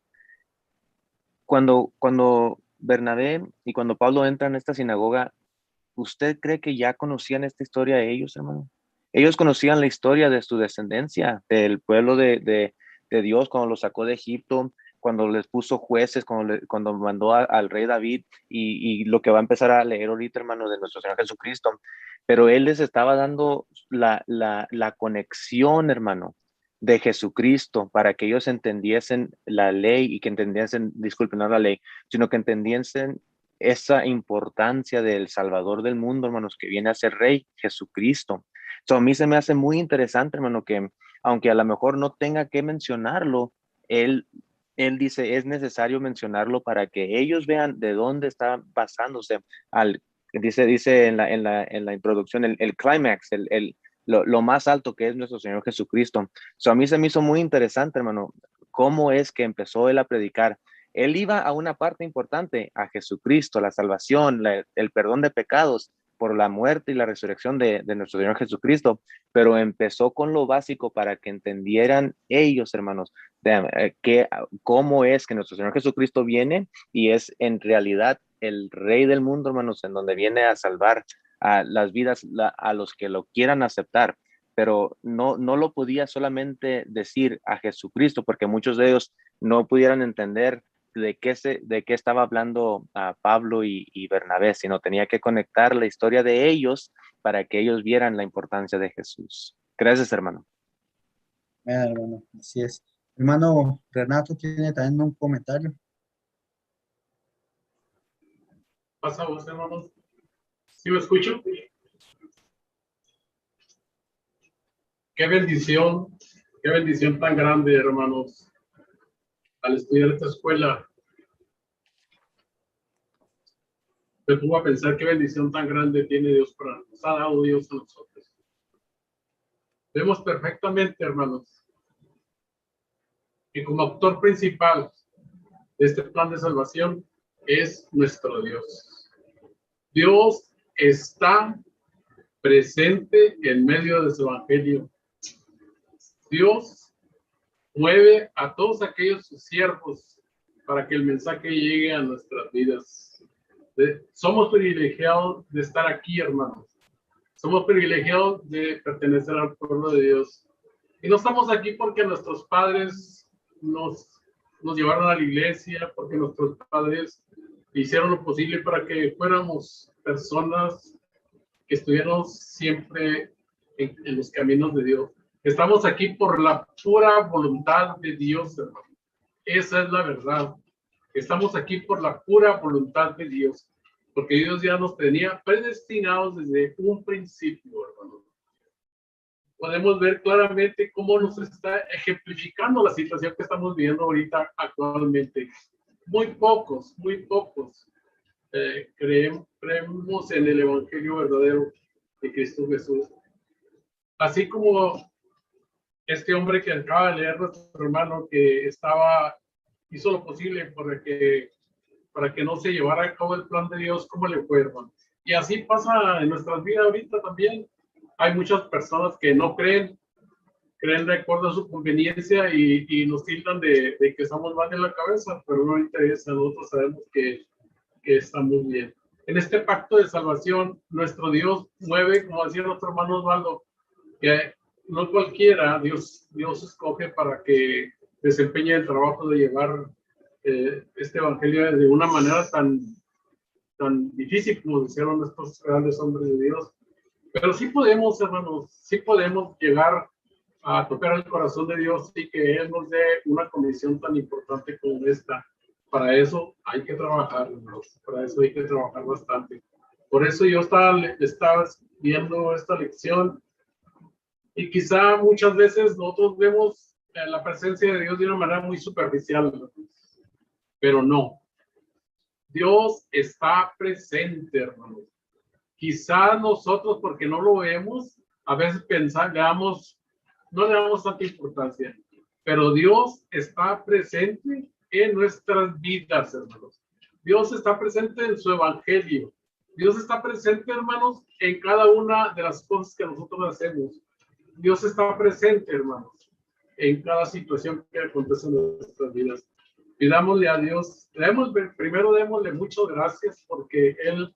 Cuando Bernabé y cuando Pablo entran en esta sinagoga, ¿usted cree que ya conocían esta historia de ellos, hermano? Ellos conocían la historia de su descendencia, del pueblo de Dios cuando los sacó de Egipto, cuando les puso jueces, cuando mandó al rey David y lo que va a empezar a leer ahorita, hermano, de nuestro Señor Jesucristo. Pero él les estaba dando la conexión, hermano, de Jesucristo para que ellos entendiesen la ley y que entendiesen, disculpen, no la ley, sino que entendiesen esa importancia del Salvador del mundo, hermanos, que viene a ser Rey, Jesucristo. A mí se me hace muy interesante, hermano, que aunque a lo mejor no tenga que mencionarlo, él dice, es necesario mencionarlo para que ellos vean de dónde está basándose. Dice en la introducción, el clímax, lo más alto que es nuestro Señor Jesucristo. A mí se me hizo muy interesante, hermano, cómo es que empezó él a predicar. Él iba a una parte importante, a Jesucristo, la salvación, el perdón de pecados por la muerte y la resurrección de nuestro Señor Jesucristo, pero empezó con lo básico para que entendieran ellos, hermanos, cómo es que nuestro Señor Jesucristo viene y es en realidad el Rey del mundo, hermanos, en donde viene a salvar a las vidas a los que lo quieran aceptar. Pero no lo podía solamente decir a Jesucristo, porque muchos de ellos no pudieran entender de qué estaba hablando Pablo y Bernabé, sino tenía que conectar la historia de ellos para que ellos vieran la importancia de Jesús. Gracias, hermano. Hermano, así es. Hermano Renato tiene también un comentario. Pasa vos, hermanos. ¿Sí me escucho? Qué bendición tan grande, hermanos, al estudiar esta escuela. Me pongo a pensar qué bendición tan grande tiene Dios nos ha dado Dios a nosotros. Vemos perfectamente, hermanos, que como actor principal de este plan de salvación es nuestro Dios. Dios está presente en medio de su evangelio. Dios mueve a todos aquellos siervos para que el mensaje llegue a nuestras vidas. Somos privilegiados de estar aquí, hermanos. Somos privilegiados de pertenecer al pueblo de Dios. Y no estamos aquí porque nuestros padres nos llevaron a la iglesia, porque nuestros padres hicieron lo posible para que fuéramos personas que estuviéramos siempre en los caminos de Dios. Estamos aquí por la pura voluntad de Dios, hermano. Esa es la verdad. Estamos aquí por la pura voluntad de Dios, porque Dios ya nos tenía predestinados desde un principio, hermano. Podemos ver claramente cómo nos está ejemplificando la situación que estamos viviendo ahorita actualmente. Muy pocos creemos en el evangelio verdadero de Cristo Jesús. Así como este hombre que acaba de leer, nuestro hermano, que hizo lo posible para que no se llevara a cabo el plan de Dios, ¿cómo le fue, hermano? Y así pasa en nuestras vidas ahorita también. Hay muchas personas que no creen de acuerdo a su conveniencia y nos tildan de que estamos mal en la cabeza, pero no interesa, nosotros sabemos que estamos bien. En este pacto de salvación, nuestro Dios mueve, como decía nuestro hermano Osvaldo, que no cualquiera Dios escoge para que desempeñe el trabajo de llevar este evangelio de una manera tan difícil como lo hicieron estos grandes hombres de Dios. Pero sí podemos, hermanos, sí podemos llegar a tocar el corazón de Dios y que Él nos dé una comisión tan importante como esta. Para eso hay que trabajar, hermanos. Para eso hay que trabajar bastante. Por eso yo estaba viendo esta lección y quizá muchas veces nosotros vemos la presencia de Dios de una manera muy superficial, hermanos. Pero no. Dios está presente, hermanos. Quizá nosotros, porque no lo vemos, a veces no le damos tanta importancia, pero Dios está presente en nuestras vidas, hermanos. Dios está presente en su evangelio. Dios está presente, hermanos, en cada una de las cosas que nosotros hacemos. Dios está presente, hermanos, en cada situación que acontece en nuestras vidas. Pidámosle a Dios, primero démosle muchas gracias porque Él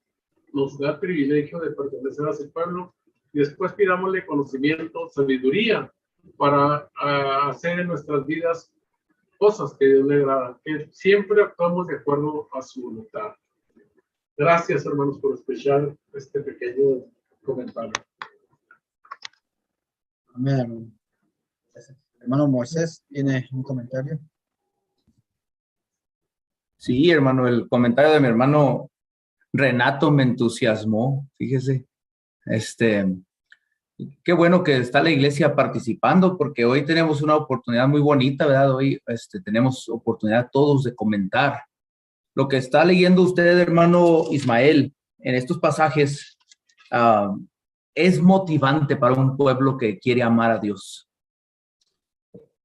nos da el privilegio de pertenecer a su pueblo, y después pidámosle conocimiento, sabiduría para hacer en nuestras vidas cosas que Dios le agrada, que siempre actuamos de acuerdo a su voluntad. Gracias, hermanos, por escuchar este pequeño comentario. Amén. Hermano Moisés, ¿tiene un comentario? Sí, hermano, el comentario de mi hermano Renato me entusiasmó, fíjese. Qué bueno que está la iglesia participando, porque hoy tenemos una oportunidad muy bonita, ¿verdad? Hoy tenemos oportunidad todos de comentar. Lo que está leyendo usted, hermano Ismael, en estos pasajes, es motivante para un pueblo que quiere amar a Dios.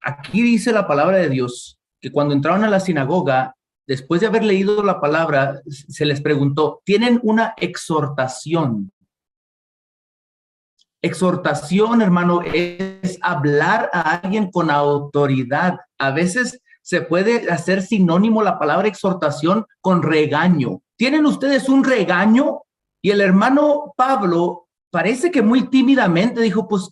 Aquí dice la palabra de Dios que cuando entraron a la sinagoga, después de haber leído la palabra, se les preguntó, ¿tienen una exhortación? Exhortación, hermano, es hablar a alguien con autoridad. A veces se puede hacer sinónimo la palabra exhortación con regaño. ¿Tienen ustedes un regaño? Y el hermano Pablo parece que muy tímidamente dijo, pues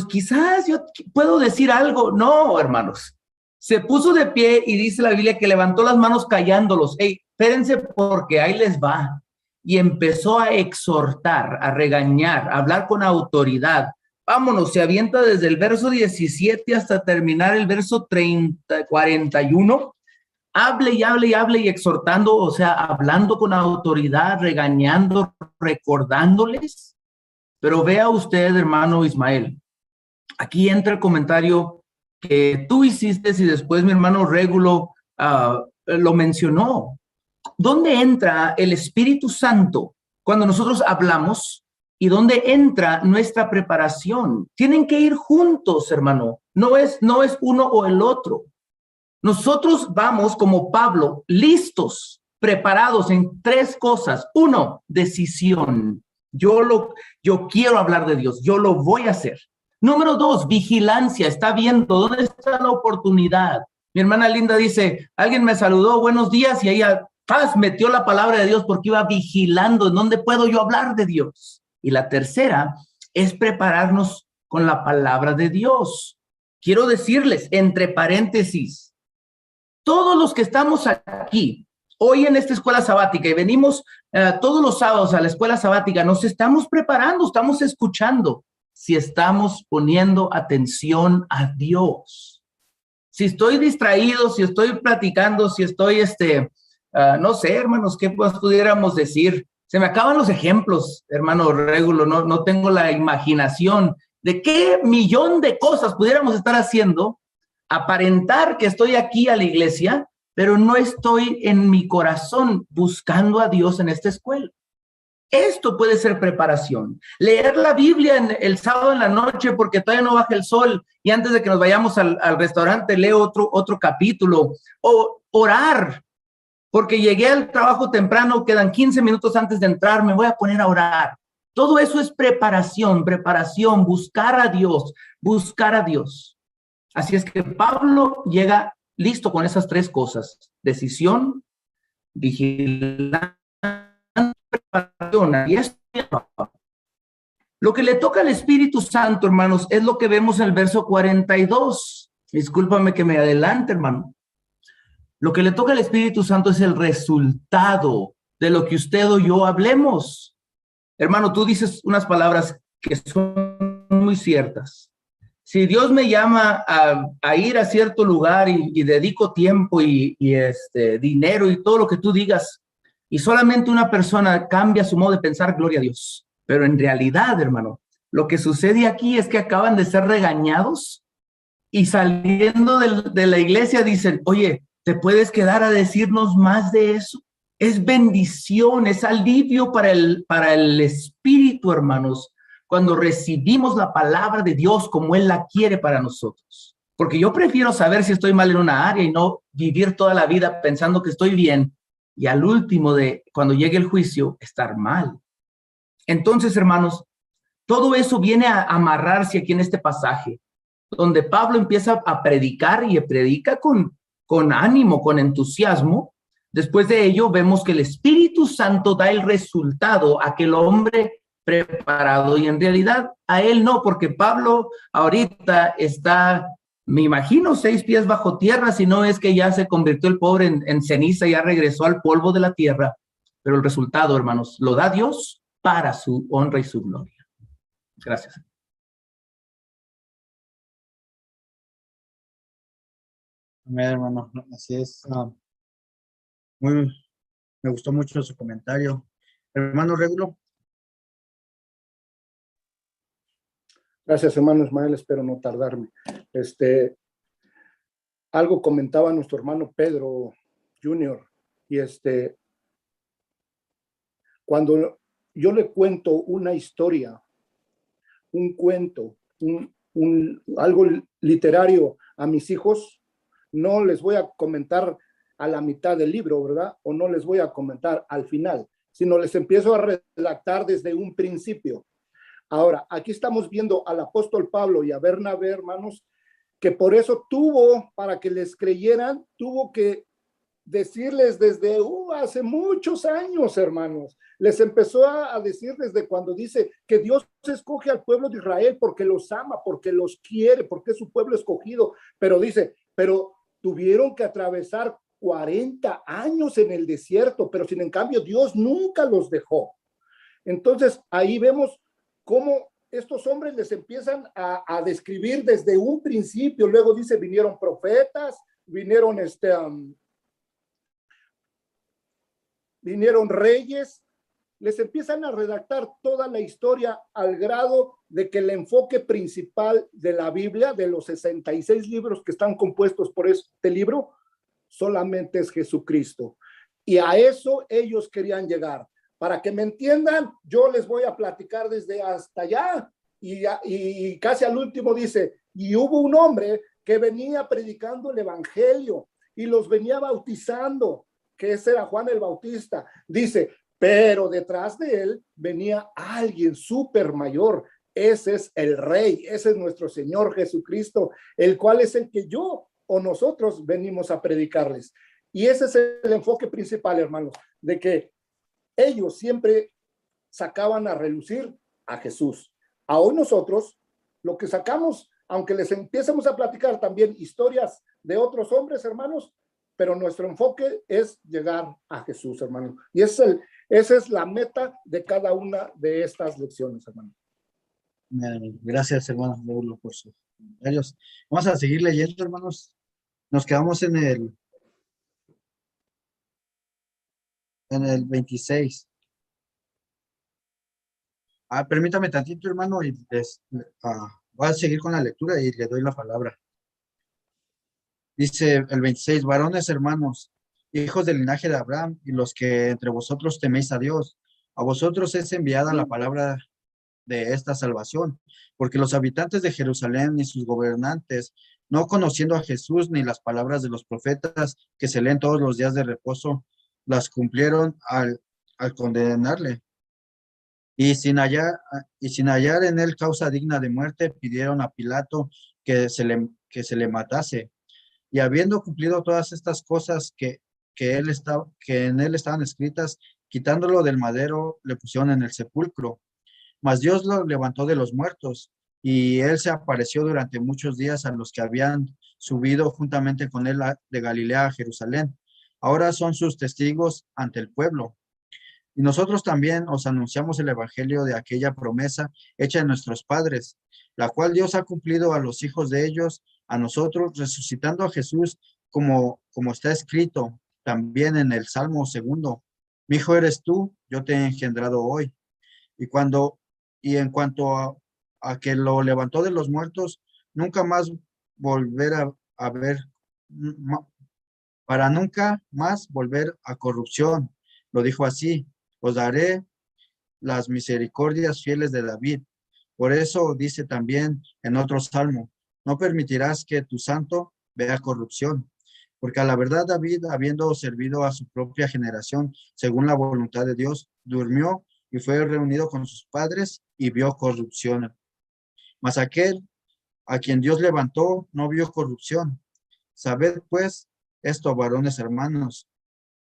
quizás yo puedo decir algo. No, hermanos. Se puso de pie y dice la Biblia que levantó las manos callándolos. Hey, espérense porque ahí les va. Y empezó a exhortar, a regañar, a hablar con autoridad. Vámonos, se avienta desde el verso 17 hasta terminar el verso 41. Hable y hable y hable y exhortando, o sea, hablando con autoridad, regañando, recordándoles. Pero vea usted, hermano Ismael, aquí entra el comentario que tú hiciste y después mi hermano Régulo lo mencionó. ¿Dónde entra el Espíritu Santo cuando nosotros hablamos y dónde entra nuestra preparación? Tienen que ir juntos, hermano. No es uno o el otro. Nosotros vamos como Pablo, listos, preparados en tres cosas. Uno, decisión. Yo quiero hablar de Dios. Yo lo voy a hacer. Número dos, vigilancia. Está viendo dónde está la oportunidad. Mi hermana Linda dice, alguien me saludó, buenos días, y ella metió la palabra de Dios porque iba vigilando en dónde puedo yo hablar de Dios. Y la tercera es prepararnos con la palabra de Dios. Quiero decirles, entre paréntesis, todos los que estamos aquí, hoy en esta escuela sabática, y venimos todos los sábados a la escuela sabática, nos estamos preparando, estamos escuchando, si estamos poniendo atención a Dios. Si estoy distraído, si estoy platicando, si estoy, no sé, hermanos, ¿qué pues pudiéramos decir? Se me acaban los ejemplos, hermano Régulo, no tengo la imaginación de qué millón de cosas pudiéramos estar haciendo, aparentar que estoy aquí a la iglesia, pero no estoy en mi corazón buscando a Dios en esta escuela. Esto puede ser preparación. Leer la Biblia el sábado en la noche porque todavía no baja el sol y antes de que nos vayamos al restaurante leo otro capítulo. O orar porque llegué al trabajo temprano, quedan 15 minutos antes de entrar, me voy a poner a orar. Todo eso es preparación, buscar a Dios, buscar a Dios. Así es que Pablo llega listo con esas tres cosas: decisión, vigilancia, y esto, lo que le toca al Espíritu Santo, hermanos, es lo que vemos en el verso 42. Discúlpame que me adelante, hermano. Lo que le toca al Espíritu Santo es el resultado de lo que usted o yo hablemos. Hermano, tú dices unas palabras que son muy ciertas. Si Dios me llama a ir a cierto lugar y dedico tiempo y dinero y todo lo que tú digas, y solamente una persona cambia su modo de pensar, gloria a Dios. Pero en realidad, hermano, lo que sucede aquí es que acaban de ser regañados y saliendo de la iglesia dicen, oye, ¿te puedes quedar a decirnos más de eso? Es bendición, es alivio para el espíritu, hermanos, cuando recibimos la palabra de Dios como Él la quiere para nosotros. Porque yo prefiero saber si estoy mal en una área y no vivir toda la vida pensando que estoy bien, y al último cuando llegue el juicio, estar mal. Entonces, hermanos, todo eso viene a amarrarse aquí en este pasaje, donde Pablo empieza a predicar y predica con ánimo, con entusiasmo. Después de ello, vemos que el Espíritu Santo da el resultado a aquel hombre preparado, y en realidad a él no, porque Pablo ahorita está, me imagino, 6 pies bajo tierra, si no es que ya se convirtió el pobre en ceniza, ya regresó al polvo de la tierra. Pero el resultado, hermanos, lo da Dios para su honra y su gloria. Gracias. Amén, hermano. Así es. Me gustó mucho su comentario. Hermano Régulo. Gracias, hermano Ismael, espero no tardarme. Algo comentaba nuestro hermano Pedro Jr. y cuando yo le cuento una historia, un cuento, algo literario a mis hijos, no les voy a comentar a la mitad del libro, ¿verdad? O no les voy a comentar al final, sino les empiezo a redactar desde un principio. Ahora, aquí estamos viendo al apóstol Pablo y a Bernabé, hermanos, que por eso para que les creyeran, tuvo que decirles desde hace muchos años, hermanos. Les empezó a decir desde cuando dice que Dios escoge al pueblo de Israel porque los ama, porque los quiere, porque es su pueblo escogido. Pero dice, pero tuvieron que atravesar 40 años en el desierto, pero sin en cambio Dios nunca los dejó. Entonces, ahí vemos cómo estos hombres les empiezan a describir desde un principio. Luego dice, vinieron profetas, vinieron reyes, les empiezan a redactar toda la historia al grado de que el enfoque principal de la Biblia, de los 66 libros que están compuestos por este libro, solamente es Jesucristo. Y a eso ellos querían llegar. Para que me entiendan, yo les voy a platicar desde hasta allá. Y casi al último dice, y hubo un hombre que venía predicando el evangelio y los venía bautizando, que ese era Juan el Bautista. Dice, pero detrás de él venía alguien súper mayor. Ese es el Rey, ese es nuestro Señor Jesucristo, el cual es el que yo o nosotros venimos a predicarles. Y ese es el enfoque principal, hermanos, de que ellos siempre sacaban a relucir a Jesús. A hoy nosotros lo que sacamos, aunque les empiecemos a platicar también historias de otros hombres, hermanos, pero nuestro enfoque es llegar a Jesús, hermano. Y esa es la meta de cada una de estas lecciones, hermano. Gracias, hermanos, por sus comentarios. Vamos a seguir leyendo, hermanos. Nos quedamos en el 26. Permítame tantito, hermano, y voy a seguir con la lectura y le doy la palabra. Dice el 26, varones hermanos, hijos del linaje de Abraham, y los que entre vosotros teméis a Dios, a vosotros es enviada la palabra de esta salvación, porque los habitantes de Jerusalén y sus gobernantes, no conociendo a Jesús ni las palabras de los profetas que se leen todos los días de reposo, las cumplieron al condenarle. Y sin hallar en él causa digna de muerte, pidieron a Pilato que se le matase. Y habiendo cumplido todas estas cosas que en él estaban escritas, quitándolo del madero, le pusieron en el sepulcro. Mas Dios lo levantó de los muertos, y él se apareció durante muchos días a los que habían subido juntamente con él de Galilea a Jerusalén. Ahora son sus testigos ante el pueblo. Y nosotros también os anunciamos el evangelio de aquella promesa hecha en nuestros padres, la cual Dios ha cumplido a los hijos de ellos, a nosotros, resucitando a Jesús, como está escrito también en el Salmo 2. Mi hijo eres tú, yo te he engendrado hoy. Y en cuanto a que lo levantó de los muertos, nunca más volver a ver, para nunca más volver a corrupción. Lo dijo así: os daré las misericordias fieles de David. Por eso dice también en otro salmo: no permitirás que tu santo vea corrupción. Porque a la verdad David, habiendo servido a su propia generación según la voluntad de Dios, durmió y fue reunido con sus padres y vio corrupción. Mas aquel a quien Dios levantó no vio corrupción. Sabed pues esto, varones hermanos,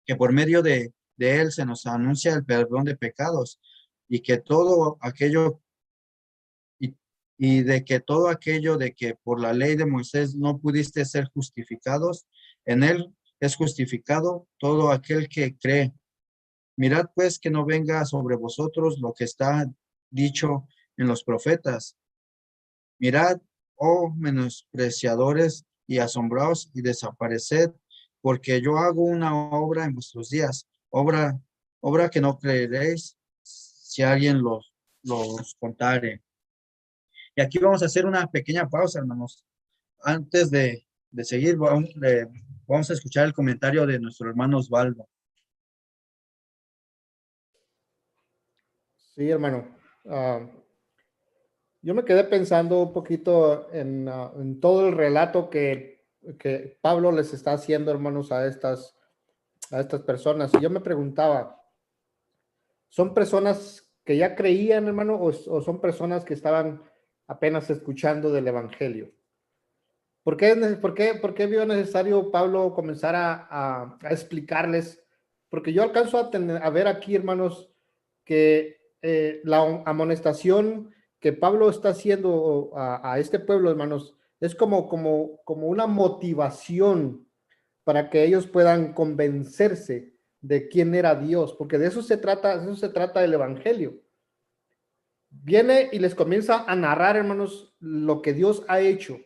que por medio de él se nos anuncia el perdón de pecados, y que todo aquello de que por la ley de Moisés no pudiste ser justificados, en él es justificado todo aquel que cree. Mirad pues que no venga sobre vosotros lo que está dicho en los profetas. Mirad, oh menospreciadores, y asombraos y desapareced, porque yo hago una obra en vuestros días, obra que no creeréis si alguien los contare. Y aquí vamos a hacer una pequeña pausa, hermanos. Antes de seguir, vamos a escuchar el comentario de nuestro hermano Osvaldo. Sí, hermano. Yo me quedé pensando un poquito en todo el relato que Pablo les está haciendo, hermanos, a estas personas. Y yo me preguntaba, ¿son personas que ya creían, hermano, o son personas que estaban apenas escuchando del evangelio? ¿Por qué vio necesario Pablo comenzar a explicarles? Porque yo alcanzo a ver aquí, hermanos, que la amonestación que Pablo está haciendo a este pueblo, hermanos, es como una motivación para que ellos puedan convencerse de quién era Dios, porque de eso se trata el evangelio. Viene y les comienza a narrar, hermanos, lo que Dios ha hecho.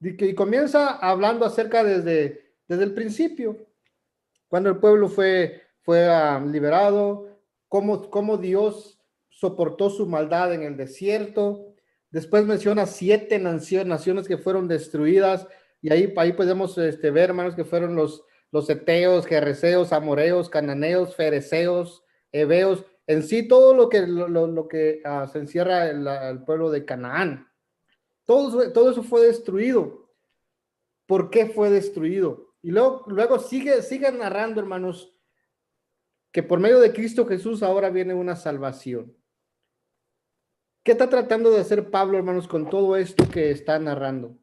Y comienza hablando acerca desde el principio, cuando el pueblo fue liberado, cómo Dios soportó su maldad en el desierto. Después menciona 7 naciones que fueron destruidas, y ahí podemos ver, hermanos, que fueron los heteos, gerreseos, amoreos, cananeos, fereceos, heveos, en sí todo lo que se encierra el pueblo de Canaán. Todo eso fue destruido. ¿Por qué fue destruido? Y luego sigue narrando, hermanos, que por medio de Cristo Jesús ahora viene una salvación. ¿Qué está tratando de hacer Pablo, hermanos, con todo esto que está narrando?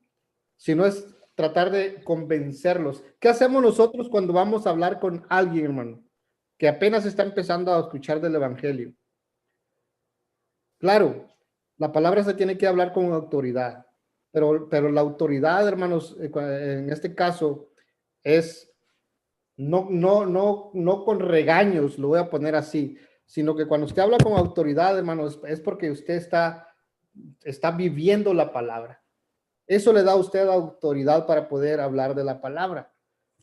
Si no es tratar de convencerlos. ¿Qué hacemos nosotros cuando vamos a hablar con alguien, hermano, que apenas está empezando a escuchar del evangelio? Claro, la palabra se tiene que hablar con autoridad, pero la autoridad, hermanos, en este caso es no con regaños, lo voy a poner así, sino que cuando usted habla con autoridad, hermanos, es porque usted está viviendo la palabra. Eso le da a usted autoridad para poder hablar de la palabra.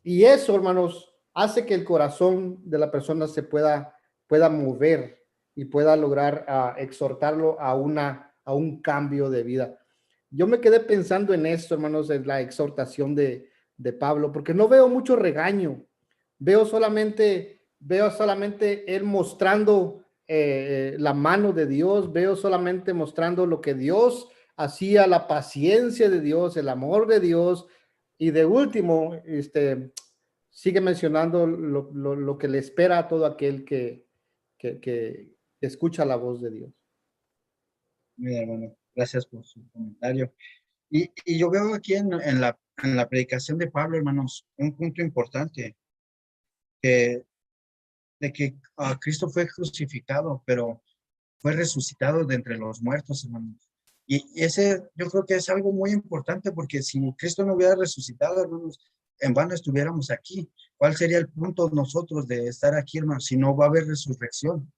Y eso, hermanos, hace que el corazón de la persona se pueda mover y pueda lograr exhortarlo a un cambio de vida. Yo me quedé pensando en esto, hermanos, en la exhortación de Pablo, porque no veo mucho regaño. Veo solamente él mostrando la mano de Dios, veo solamente mostrando lo que Dios hacía, la paciencia de Dios, el amor de Dios, y de último, sigue mencionando lo que le espera a todo aquel que escucha la voz de Dios. Mira, hermano, gracias por su comentario. Y yo veo aquí en la predicación de Pablo, hermanos, un punto importante, de que Cristo fue crucificado, pero fue resucitado de entre los muertos, hermanos. Y ese yo creo que es algo muy importante, porque si Cristo no hubiera resucitado, hermanos, en vano estuviéramos aquí. ¿Cuál sería el punto nosotros de estar aquí, hermanos, si no va a haber resurrección?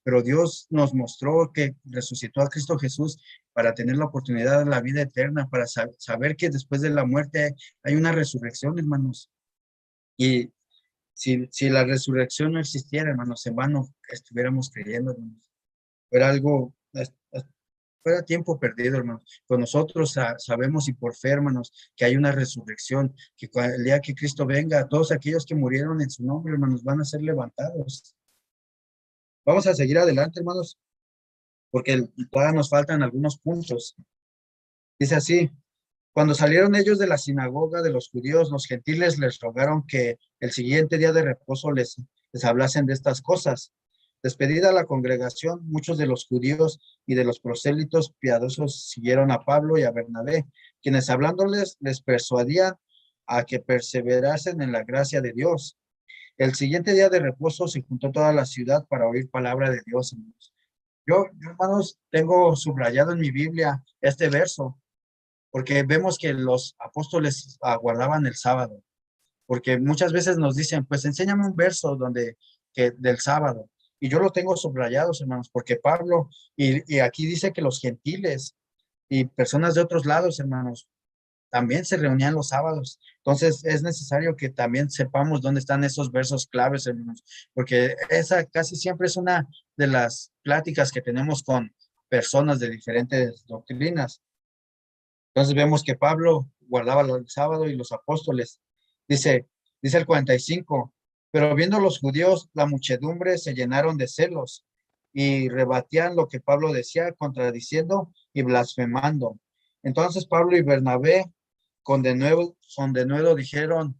Pero Dios nos mostró que resucitó a Cristo Jesús para tener la oportunidad de la vida eterna, para saber que después de la muerte hay una resurrección, hermanos. Y si la resurrección no existiera, hermanos, en vano estuviéramos creyendo, hermanos. Fuera algo, fuera tiempo perdido, hermanos. Pues nosotros sabemos y por fe, hermanos, que hay una resurrección, que el día que Cristo venga, todos aquellos que murieron en su nombre, hermanos, van a ser levantados. Vamos a seguir adelante, hermanos, porque todavía nos faltan algunos puntos. Dice así: cuando salieron ellos de la sinagoga de los judíos, los gentiles les rogaron que el siguiente día de reposo les hablasen de estas cosas. Despedida la congregación, muchos de los judíos y de los prosélitos piadosos siguieron a Pablo y a Bernabé, quienes hablándoles les persuadían a que perseverasen en la gracia de Dios. El siguiente día de reposo se juntó toda la ciudad para oír palabra de Dios, hermanos. Yo, hermanos, tengo subrayado en mi Biblia este verso, porque vemos que los apóstoles guardaban el sábado, porque muchas veces nos dicen, pues enséñame un verso del sábado, y yo lo tengo subrayados, hermanos, porque Pablo, y aquí dice que los gentiles y personas de otros lados, hermanos, también se reunían los sábados. Entonces es necesario que también sepamos dónde están esos versos claves, hermanos, porque esa casi siempre es una de las pláticas que tenemos con personas de diferentes doctrinas. Entonces vemos que Pablo guardaba el sábado y los apóstoles. Dice el 45, pero viendo los judíos, la muchedumbre se llenaron de celos y rebatían lo que Pablo decía, contradiciendo y blasfemando. Entonces Pablo y Bernabé con denuedo dijeron,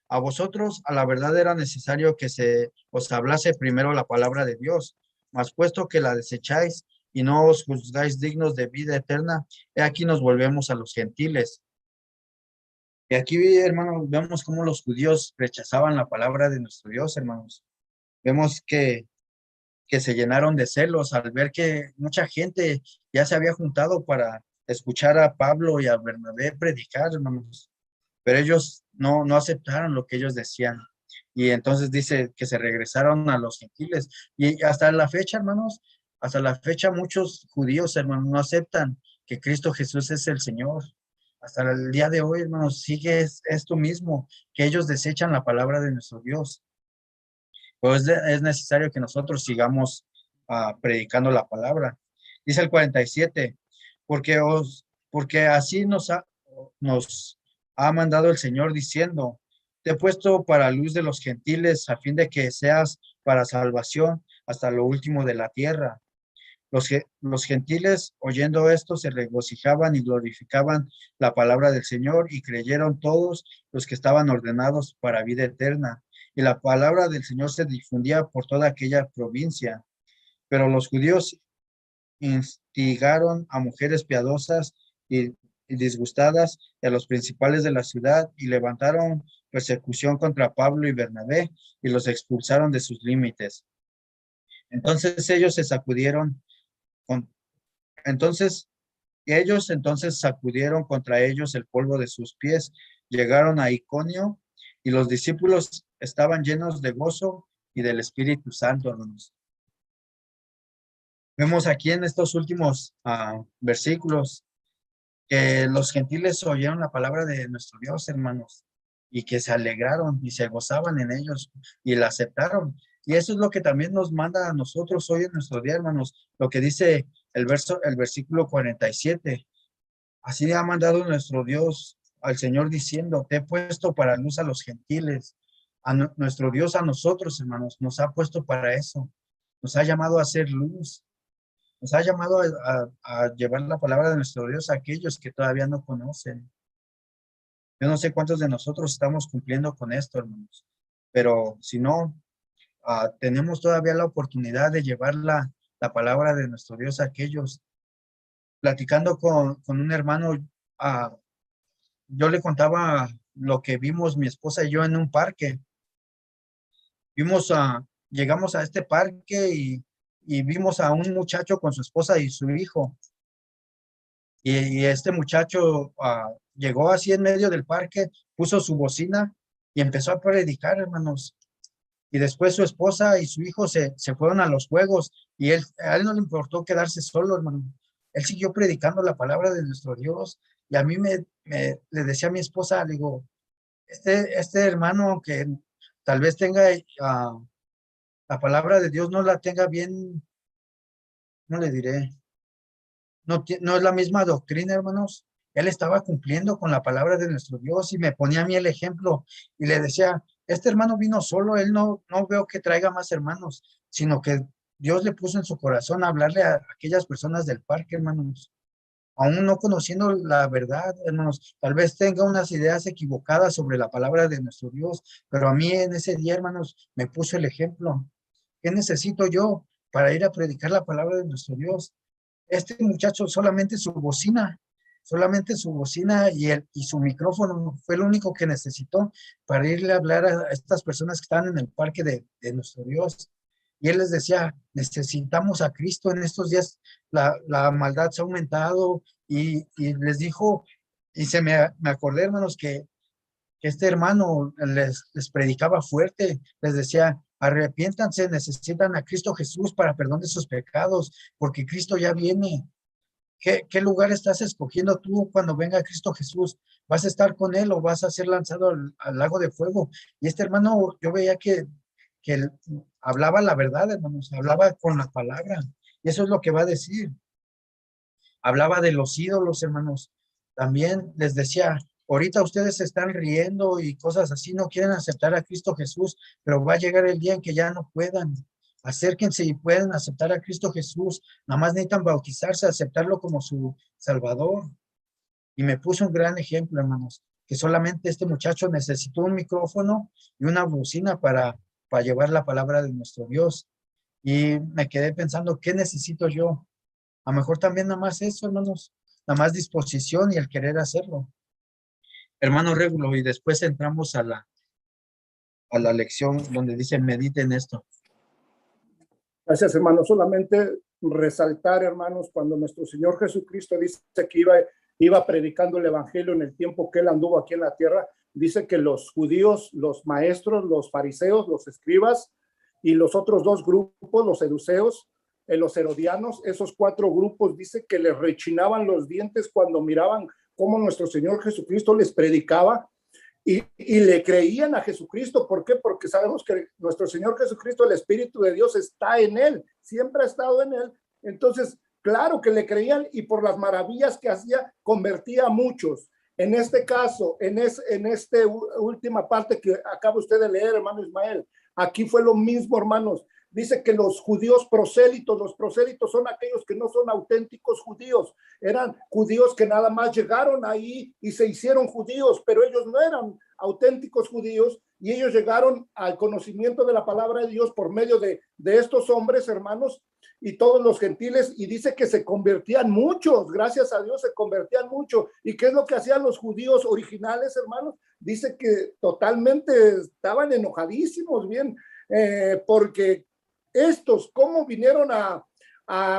a vosotros a la verdad era necesario que se os hablase primero la palabra de Dios, mas puesto que la desecháis y no os juzgáis dignos de vida eterna, he aquí nos volvemos a los gentiles. Y aquí, hermanos, vemos cómo los judíos rechazaban la palabra de nuestro Dios, hermanos. Vemos que se llenaron de celos al ver que mucha gente ya se había juntado para escuchar a Pablo y a Bernabé predicar, hermanos. Pero ellos no aceptaron lo que ellos decían. Y entonces dice que se regresaron a los gentiles. Y hasta la fecha, hermanos, hasta la fecha muchos judíos, hermanos, no aceptan que Cristo Jesús es el Señor. Hasta el día de hoy, hermanos, sigue esto mismo, que ellos desechan la palabra de nuestro Dios. Pues es necesario que nosotros sigamos predicando la palabra. Dice el 47, porque así nos ha mandado el Señor diciendo, te he puesto para luz de los gentiles a fin de que seas para salvación hasta lo último de la tierra. Los gentiles, oyendo esto, se regocijaban y glorificaban la palabra del Señor y creyeron todos los que estaban ordenados para vida eterna. Y la palabra del Señor se difundía por toda aquella provincia. Pero los judíos instigaron a mujeres piadosas y y disgustadas a los principales de la ciudad y levantaron persecución contra Pablo y Bernabé y los expulsaron de sus límites. Entonces ellos sacudieron contra ellos el polvo de sus pies, llegaron a Iconio y los discípulos estaban llenos de gozo y del Espíritu Santo, hermanos. Vemos aquí en estos últimos versículos que los gentiles oyeron la palabra de nuestro Dios, hermanos, y que se alegraron y se gozaban en ellos y la aceptaron. Y eso es lo que también nos manda a nosotros hoy en nuestro día, hermanos, lo que dice el versículo 47. Así ha mandado nuestro Dios al Señor diciendo, te he puesto para luz a los gentiles. Nuestro Dios a nosotros, hermanos, nos ha puesto para eso. Nos ha llamado a ser luz. Nos ha llamado a llevar la palabra de nuestro Dios a aquellos que todavía no conocen. Yo no sé cuántos de nosotros estamos cumpliendo con esto, hermanos, pero si no, tenemos todavía la oportunidad de llevar la palabra de nuestro Dios a aquellos. Platicando con un hermano, yo le contaba lo que vimos mi esposa y yo en un parque. Llegamos a este parque y vimos a un muchacho con su esposa y su hijo. Y este muchacho llegó así en medio del parque, puso su bocina y empezó a predicar, hermanos. Y después su esposa y su hijo se fueron a los juegos y a él no le importó quedarse solo, hermano. Él siguió predicando la palabra de nuestro Dios. Y a mí le decía a mi esposa, le digo, este hermano que tal vez tenga la palabra de Dios, no la tenga bien, no le diré, no es la misma doctrina, hermanos. Él estaba cumpliendo con la palabra de nuestro Dios y me ponía a mí el ejemplo y le decía, este hermano vino solo, él no veo que traiga más hermanos, sino que Dios le puso en su corazón a hablarle a aquellas personas del parque, hermanos. Aún no conociendo la verdad, hermanos, tal vez tenga unas ideas equivocadas sobre la palabra de nuestro Dios, pero a mí en ese día, hermanos, me puso el ejemplo. ¿Qué necesito yo para ir a predicar la palabra de nuestro Dios? Este muchacho solamente su bocina y su micrófono fue lo único que necesitó para irle a hablar a estas personas que están en el parque de nuestro Dios. Y él les decía, necesitamos a Cristo en estos días, la maldad se ha aumentado y les dijo, y me acordé, hermanos, que este hermano les predicaba fuerte, les decía, arrepiéntanse, necesitan a Cristo Jesús para perdón de sus pecados, porque Cristo ya viene. ¿Qué lugar estás escogiendo tú cuando venga Cristo Jesús? ¿Vas a estar con Él o vas a ser lanzado al lago de fuego? Y este hermano, yo veía que él hablaba la verdad, hermanos, hablaba con la palabra. Y eso es lo que va a decir. Hablaba de los ídolos, hermanos. También les decía, ahorita ustedes se están riendo y cosas así, no quieren aceptar a Cristo Jesús, pero va a llegar el día en que ya no puedan. Acérquense y pueden aceptar a Cristo Jesús. Nada más necesitan bautizarse, aceptarlo como su Salvador. Y me puso un gran ejemplo, hermanos, que solamente este muchacho necesitó un micrófono y una bocina para llevar la palabra de nuestro Dios. Y me quedé pensando, ¿qué necesito yo? A lo mejor también nada más eso, hermanos, nada más disposición y el querer hacerlo. Hermano Régulo, y después entramos a la lección donde dice, mediten esto. Gracias, hermano. Solamente resaltar, hermanos, cuando nuestro Señor Jesucristo dice que iba predicando el evangelio en el tiempo que él anduvo aquí en la tierra, dice que los judíos, los maestros, los fariseos, los escribas y los otros dos grupos, los seduceos, los herodianos, esos cuatro grupos, dice que les rechinaban los dientes cuando miraban cómo nuestro Señor Jesucristo les predicaba. Y le creían a Jesucristo. ¿Por qué? Porque sabemos que nuestro Señor Jesucristo, el Espíritu de Dios está en él, siempre ha estado en él. Entonces, claro que le creían y por las maravillas que hacía, convertía a muchos. En este caso, en esta última parte que acaba usted de leer, hermano Ismael, aquí fue lo mismo, hermanos. Dice que los judíos prosélitos, los prosélitos son aquellos que no son auténticos judíos, eran judíos que nada más llegaron ahí y se hicieron judíos, pero ellos no eran auténticos judíos y ellos llegaron al conocimiento de la palabra de Dios por medio de estos hombres, hermanos, y todos los gentiles, y dice que se convertían muchos, gracias a Dios se convertían muchos. ¿Y qué es lo que hacían los judíos originales, hermanos? Dice que totalmente estaban enojadísimos, bien, porque estos, ¿cómo vinieron a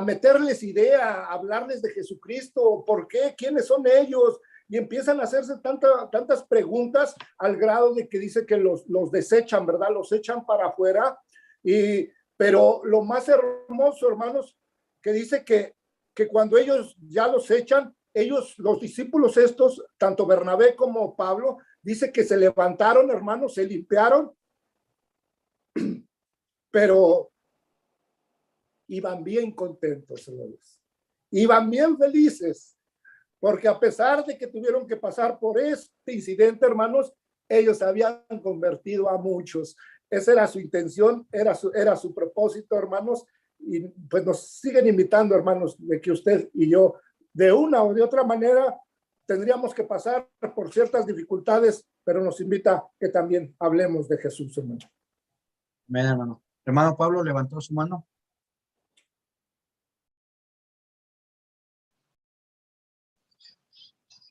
meterles idea, a hablarles de Jesucristo? ¿Por qué? ¿Quiénes son ellos? Y empiezan a hacerse tantas preguntas al grado de que dice que los desechan, ¿verdad? Los echan para afuera. Pero lo más hermoso, hermanos, que dice que cuando ellos ya los echan, ellos, los discípulos estos, tanto Bernabé como Pablo, dice que se levantaron, hermanos, se limpiaron, pero iban bien contentos, hermanos. Iban bien felices, porque a pesar de que tuvieron que pasar por este incidente, hermanos, ellos habían convertido a muchos. Esa era su intención, era su propósito, hermanos, y pues nos siguen invitando, hermanos, de que usted y yo, de una o de otra manera, tendríamos que pasar por ciertas dificultades, pero nos invita que también hablemos de Jesús, hermano. Amén, hermano. Hermano Pablo levantó su mano.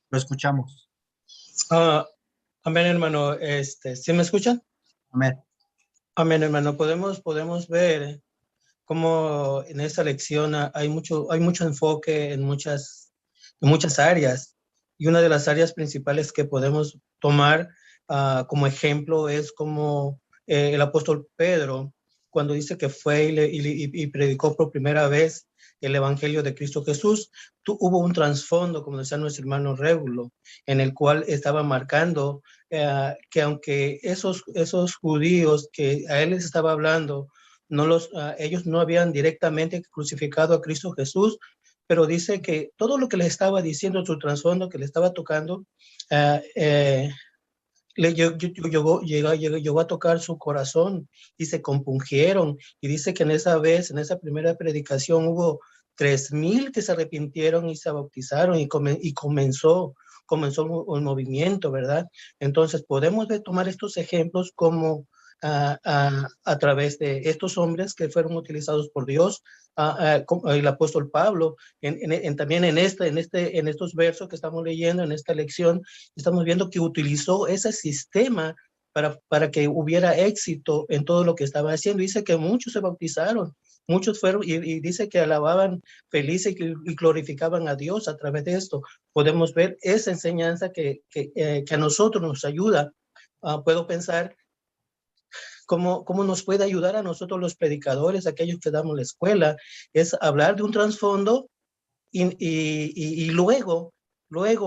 Lo escuchamos. Amén, hermano. ¿Sí me escuchan? Amén. Amén, hermano. Podemos ver cómo en esta lección hay mucho enfoque en muchas áreas. Y una de las áreas principales que podemos tomar como ejemplo es como el apóstol Pedro, cuando dice que fue y predicó por primera vez el Evangelio de Cristo Jesús. Hubo un trasfondo, como decía nuestro hermano Régulo, en el cual estaba marcando que aunque esos judíos que a él les estaba hablando, ellos no habían directamente crucificado a Cristo Jesús, pero dice que todo lo que les estaba diciendo, su trasfondo que le estaba tocando, llegó a tocar su corazón y se compungieron. Y dice que en esa primera predicación, hubo 3,000 que se arrepintieron y se bautizaron y comenzó un movimiento, ¿verdad? Entonces podemos tomar estos ejemplos como a través de estos hombres que fueron utilizados por Dios, el apóstol Pablo, también en estos versos que estamos leyendo, en esta lección, estamos viendo que utilizó ese sistema para que hubiera éxito en todo lo que estaba haciendo. Dice que muchos se bautizaron, muchos fueron, y dice que alababan felices y glorificaban a Dios a través de esto. Podemos ver esa enseñanza que a nosotros nos ayuda. Puedo pensar cómo nos puede ayudar a nosotros los predicadores, aquellos que damos la escuela, es hablar de un trasfondo y luego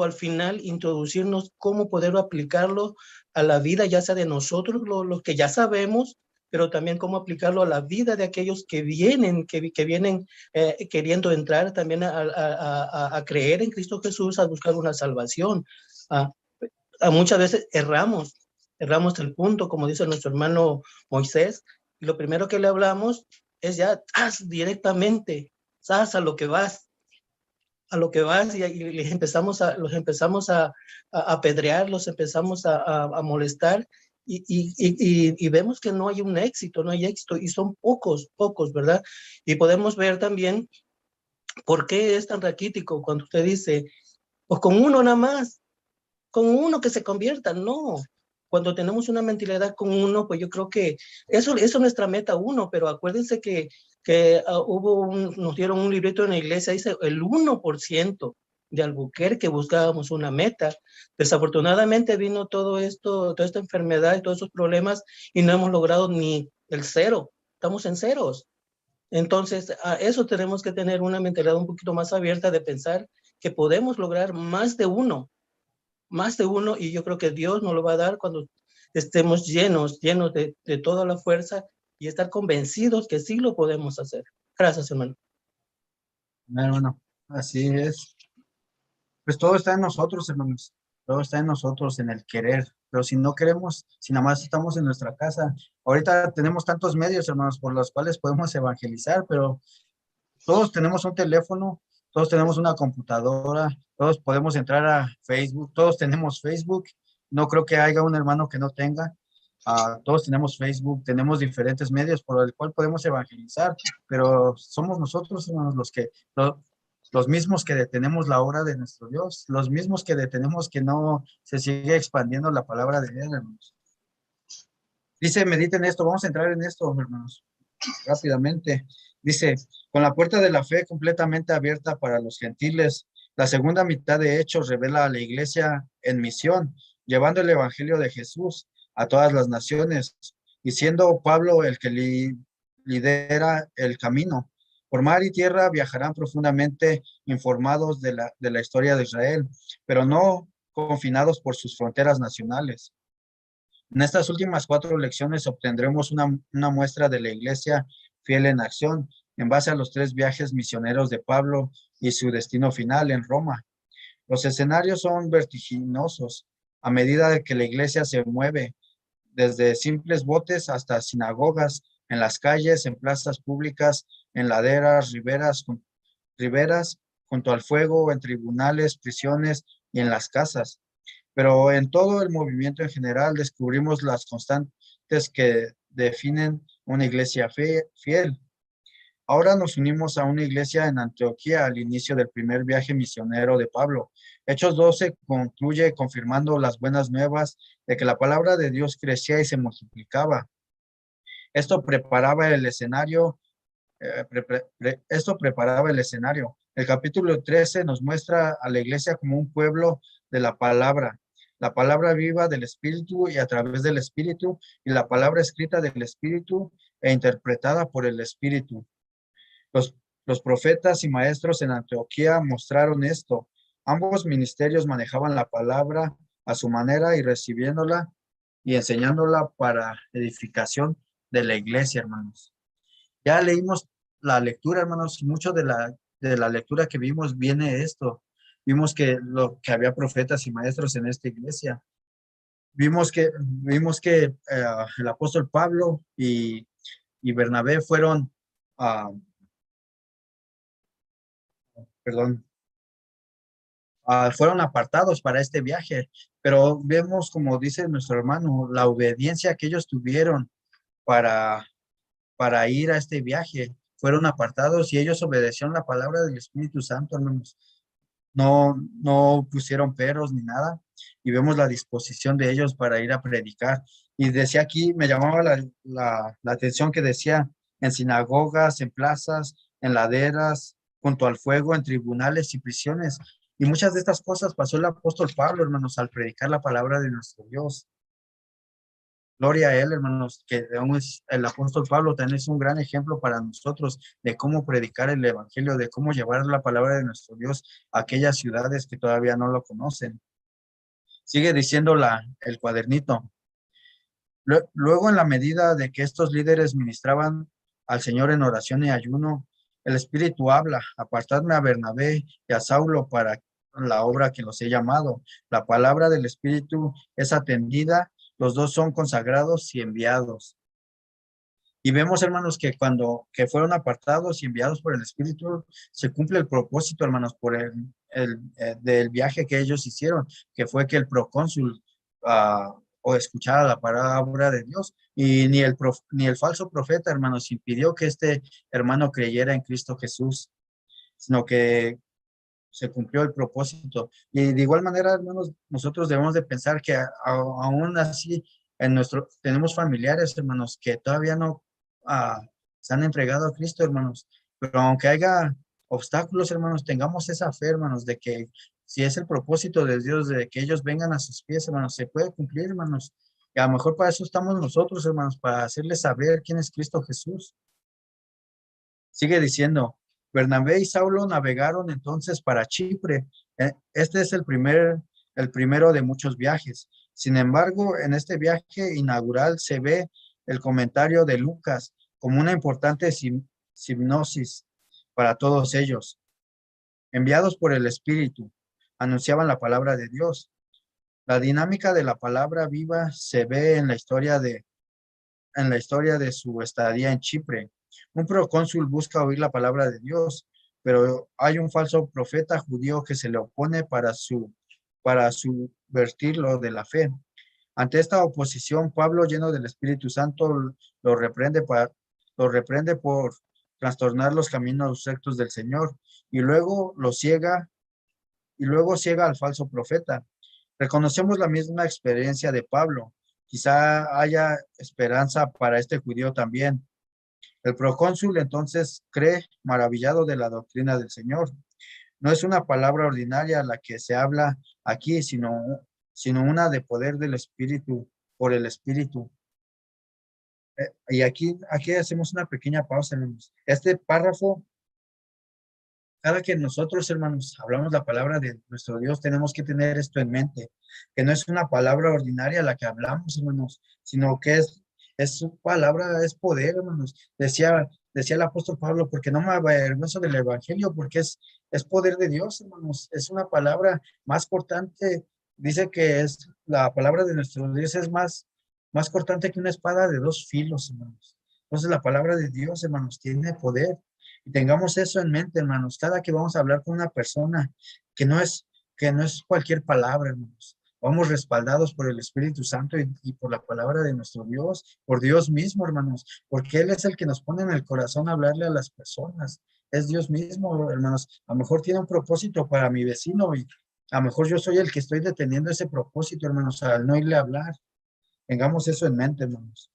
al final introducirnos cómo poder aplicarlo a la vida, ya sea de nosotros, los que ya sabemos, pero también cómo aplicarlo a la vida de aquellos que vienen queriendo entrar también a creer en Cristo Jesús, a buscar una salvación. Muchas veces erramos el punto, como dice nuestro hermano Moisés, y lo primero que le hablamos es ya, directamente, a lo que vas, y los empezamos a apedrear, los empezamos a molestar, y vemos que no hay éxito, y son pocos, ¿verdad? Y podemos ver también por qué es tan raquítico cuando usted dice, pues con uno nada más, con uno que se convierta. No, cuando tenemos una mentalidad con uno, pues yo creo que eso es nuestra meta, uno, pero acuérdense que nos dieron un librito en la iglesia, dice el 1% de Albuquerque buscábamos una meta. Desafortunadamente vino toda esta enfermedad y todos esos problemas y no hemos logrado ni el 0, estamos en ceros. Entonces, a eso tenemos que tener una mentalidad un poquito más abierta de pensar que podemos lograr más de uno, y yo creo que Dios nos lo va a dar cuando estemos llenos de toda la fuerza y estar convencidos que sí lo podemos hacer. Gracias, hermano. Hermano, así es. Pues todo está en nosotros, hermanos. Todo está en nosotros, en el querer. Pero si no queremos, si nada más estamos en nuestra casa, ahorita tenemos tantos medios, hermanos, por los cuales podemos evangelizar, pero todos tenemos un teléfono, todos tenemos una computadora, todos podemos entrar a Facebook, todos tenemos Facebook. No creo que haya un hermano que no tenga. Todos tenemos Facebook, tenemos diferentes medios por el cual podemos evangelizar, pero somos nosotros, hermanos, los mismos que detenemos la obra de nuestro Dios, los mismos que detenemos que no se sigue expandiendo la palabra de Dios, hermanos. Dice, mediten esto, vamos a entrar en esto, hermanos, rápidamente. Dice, con la puerta de la fe completamente abierta para los gentiles, la segunda mitad de Hechos revela a la iglesia en misión, llevando el evangelio de Jesús a todas las naciones, y siendo Pablo el que lidera el camino. Por mar y tierra viajarán profundamente informados de la historia de Israel, pero no confinados por sus fronteras nacionales. En estas últimas 4 lecciones obtendremos una muestra de la iglesia fiel en acción, en base a los 3 viajes misioneros de Pablo y su destino final en Roma. Los escenarios son vertiginosos a medida de que la iglesia se mueve, desde simples botes hasta sinagogas, en las calles, en plazas públicas, en laderas, riberas, junto al fuego, en tribunales, prisiones y en las casas. Pero en todo el movimiento en general descubrimos las constantes que definen una iglesia fiel. Ahora nos unimos a una iglesia en Antioquía al inicio del primer viaje misionero de Pablo. Hechos 12 concluye confirmando las buenas nuevas de que la palabra de Dios crecía y se multiplicaba. Esto preparaba el escenario. El capítulo 13 nos muestra a la iglesia como un pueblo de la palabra viva del Espíritu y a través del Espíritu, y la palabra escrita del Espíritu e interpretada por el Espíritu. Los profetas y maestros en Antioquía mostraron esto. Ambos ministerios manejaban la palabra a su manera y recibiéndola y enseñándola para edificación de la iglesia, hermanos. Ya leímos la lectura, hermanos, y mucho de la lectura que vimos viene esto. Vimos que había profetas y maestros en esta iglesia. Vimos que el apóstol Pablo y Bernabé fueron apartados para este viaje, pero vemos, como dice nuestro hermano, la obediencia que ellos tuvieron para ir a este viaje. Fueron apartados y ellos obedecieron la palabra del Espíritu Santo, hermanos. No pusieron peros ni nada, y vemos la disposición de ellos para ir a predicar. Y decía aquí, me llamaba la atención que decía, en sinagogas, en plazas, en laderas, junto al fuego, en tribunales y prisiones. Y muchas de estas cosas pasó el apóstol Pablo, hermanos, al predicar la palabra de nuestro Dios. Gloria a él, hermanos, que el apóstol Pablo también es un gran ejemplo para nosotros de cómo predicar el evangelio, de cómo llevar la palabra de nuestro Dios a aquellas ciudades que todavía no lo conocen. Sigue diciendo el cuadernito. Luego, en la medida de que estos líderes ministraban al Señor en oración y ayuno, el Espíritu habla: apartadme a Bernabé y a Saulo para la obra que los he llamado. La palabra del Espíritu es atendida. Los dos son consagrados y enviados. Y vemos, hermanos, que que fueron apartados y enviados por el Espíritu, se cumple el propósito, hermanos, por del viaje que ellos hicieron, que fue que el procónsul o escuchara la palabra de Dios. Y ni el falso profeta, hermanos, impidió que este hermano creyera en Cristo Jesús, sino que se cumplió el propósito. Y de igual manera, hermanos, nosotros debemos de pensar que aún así tenemos familiares, hermanos, que todavía no se han entregado a Cristo, hermanos. Pero aunque haya obstáculos, hermanos, tengamos esa fe, hermanos, de que si es el propósito de Dios, de que ellos vengan a sus pies, hermanos, se puede cumplir, hermanos. Y a lo mejor para eso estamos nosotros, hermanos, para hacerles saber quién es Cristo Jesús. Sigue diciendo: Bernabé y Saulo navegaron entonces para Chipre. Este es el primero de muchos viajes. Sin embargo, en este viaje inaugural se ve el comentario de Lucas como una importante sinopsis para todos ellos. Enviados por el Espíritu, anunciaban la palabra de Dios. La dinámica de la palabra viva se ve en la historia de su estadía en Chipre. Un procónsul busca oír la palabra de Dios, pero hay un falso profeta judío que se le opone para subvertirlo de la fe. Ante esta oposición, Pablo, lleno del Espíritu Santo, lo reprende, lo reprende por trastornar los caminos rectos del Señor y luego ciega al falso profeta. Reconocemos la misma experiencia de Pablo. Quizá haya esperanza para este judío también. El procónsul entonces cree maravillado de la doctrina del Señor. No es una palabra ordinaria la que se habla aquí, sino una de poder del Espíritu, por el Espíritu. Y aquí hacemos una pequeña pausa, hermanos. Este párrafo, cada que nosotros, hermanos, hablamos la palabra de nuestro Dios, tenemos que tener esto en mente, que no es una palabra ordinaria la que hablamos, hermanos, sino que es su palabra, es poder, hermanos. Decía el apóstol Pablo, porque no me avergüenzo del evangelio, porque es poder de Dios, hermanos. Es una palabra más cortante. Dice que es la palabra de nuestro Dios es más cortante que una espada de 2 filos, hermanos. Entonces la palabra de Dios, hermanos, tiene poder. Y tengamos eso en mente, hermanos, cada que vamos a hablar con una persona, que no es cualquier palabra, hermanos. Vamos respaldados por el Espíritu Santo y por la palabra de nuestro Dios, por Dios mismo, hermanos, porque Él es el que nos pone en el corazón a hablarle a las personas. Es Dios mismo, hermanos. A lo mejor tiene un propósito para mi vecino y a lo mejor yo soy el que estoy deteniendo ese propósito, hermanos, al no irle a hablar. Tengamos eso en mente, hermanos.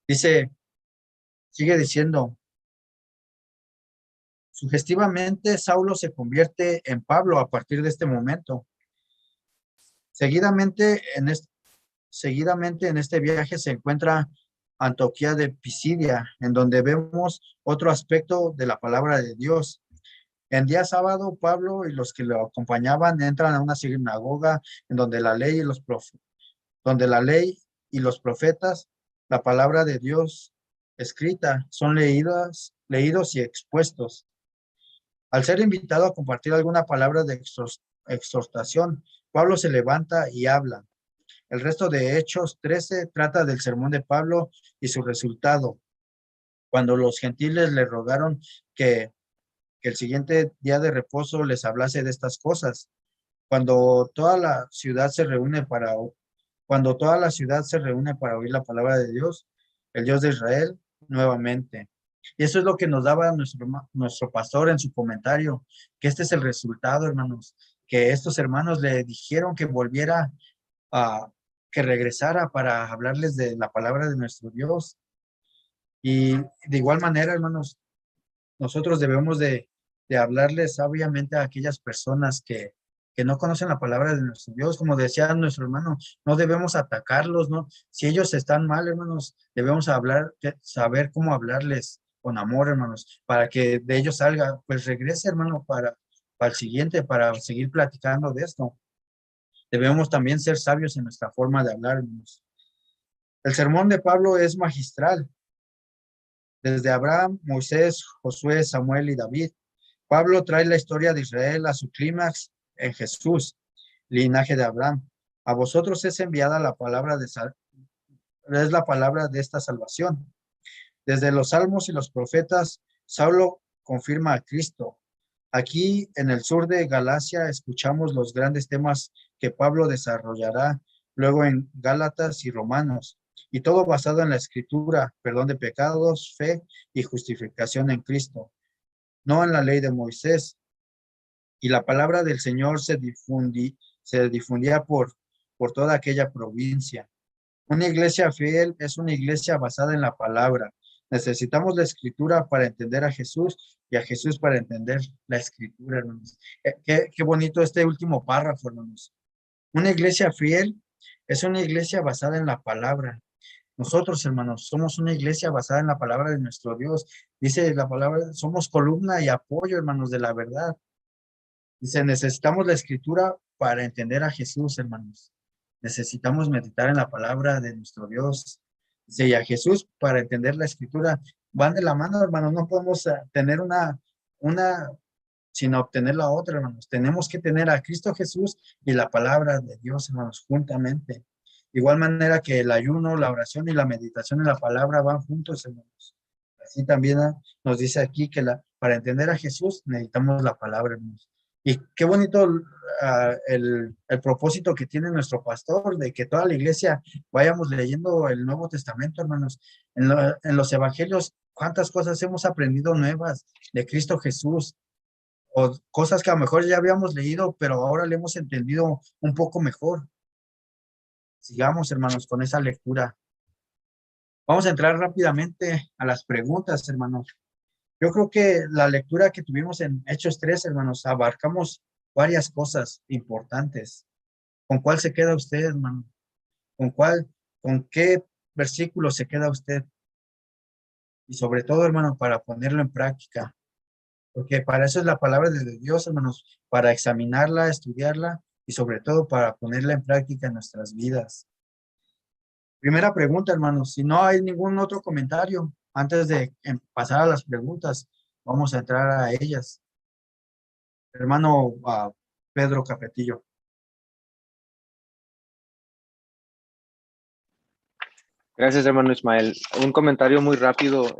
Sigue diciendo, sugestivamente, Saulo se convierte en Pablo a partir de este momento. Seguidamente en este viaje se encuentra Antioquía de Pisidia, en donde vemos otro aspecto de la palabra de Dios. En día sábado, Pablo y los que lo acompañaban entran a una sinagoga en donde la ley y los profetas, la palabra de Dios escrita, son leídos y expuestos. Al ser invitado a compartir alguna palabra de exhortación, Pablo se levanta y habla. El resto de Hechos 13 trata del sermón de Pablo y su resultado, cuando los gentiles le rogaron que el siguiente día de reposo les hablase de estas cosas. Cuando toda la ciudad se reúne para oír la palabra de Dios, el Dios de Israel, nuevamente. Y eso es lo que nos daba nuestro pastor en su comentario, que este es el resultado, hermanos, que estos hermanos le dijeron que volviera que regresara para hablarles de la palabra de nuestro Dios. Y de igual manera, hermanos, nosotros debemos de hablarles sabiamente a aquellas personas que no conocen la palabra de nuestro Dios. Como decía nuestro hermano, no debemos atacarlos, ¿no? Si ellos están mal, hermanos, debemos saber cómo hablarles con amor, hermanos, para que de ellos salga, pues regrese, hermano, para el siguiente, para seguir platicando de esto. Debemos también ser sabios en nuestra forma de hablar, hermanos. El sermón de Pablo es magistral. Desde Abraham, Moisés, Josué, Samuel y David, Pablo trae la historia de Israel a su clímax en Jesús, linaje de Abraham. A vosotros es enviada la palabra de esta salvación. Desde los salmos y los profetas, Saulo confirma a Cristo. Aquí en el sur de Galacia escuchamos los grandes temas que Pablo desarrollará luego en Gálatas y Romanos, y todo basado en la Escritura, perdón de pecados, fe y justificación en Cristo, no en la ley de Moisés. Y la palabra del Señor se difundía por toda aquella provincia. Una iglesia fiel es una iglesia basada en la palabra. Necesitamos la Escritura para entender a Jesús y a Jesús para entender la Escritura, hermanos. Qué bonito este último párrafo, hermanos. Una iglesia fiel es una iglesia basada en la palabra. Nosotros, hermanos, somos una iglesia basada en la palabra de nuestro Dios. Dice la palabra, somos columna y apoyo, hermanos, de la verdad. Dice, necesitamos la Escritura para entender a Jesús, hermanos. Necesitamos meditar en la palabra de nuestro Dios. Dice, y a Jesús para entender la Escritura. Van de la mano, hermanos. No podemos tener una sin obtener la otra, hermanos. Tenemos que tener a Cristo Jesús y la palabra de Dios, hermanos, juntamente. De igual manera que el ayuno, la oración y la meditación en la palabra van juntos, hermanos. Así también nos dice aquí que para entender a Jesús necesitamos la palabra, hermanos. Y qué bonito el propósito que tiene nuestro pastor de que toda la iglesia vayamos leyendo el Nuevo Testamento, hermanos. En los evangelios, cuántas cosas hemos aprendido nuevas de Cristo Jesús, o cosas que a lo mejor ya habíamos leído, pero ahora le hemos entendido un poco mejor. Sigamos, hermanos, con esa lectura. Vamos a entrar rápidamente a las preguntas, hermanos. Yo creo que la lectura que tuvimos en Hechos 3, hermanos, abarcamos varias cosas importantes. ¿Con cuál se queda usted, hermano? ¿Con qué versículo se queda usted? Y sobre todo, hermano, para ponerlo en práctica. Porque para eso es la palabra de Dios, hermanos, para examinarla, estudiarla y sobre todo para ponerla en práctica en nuestras vidas. Primera pregunta, hermanos, si no hay ningún otro comentario, antes de pasar a las preguntas, vamos a entrar a ellas. Hermano Pedro Capetillo. Gracias, hermano Ismael. Un comentario muy rápido.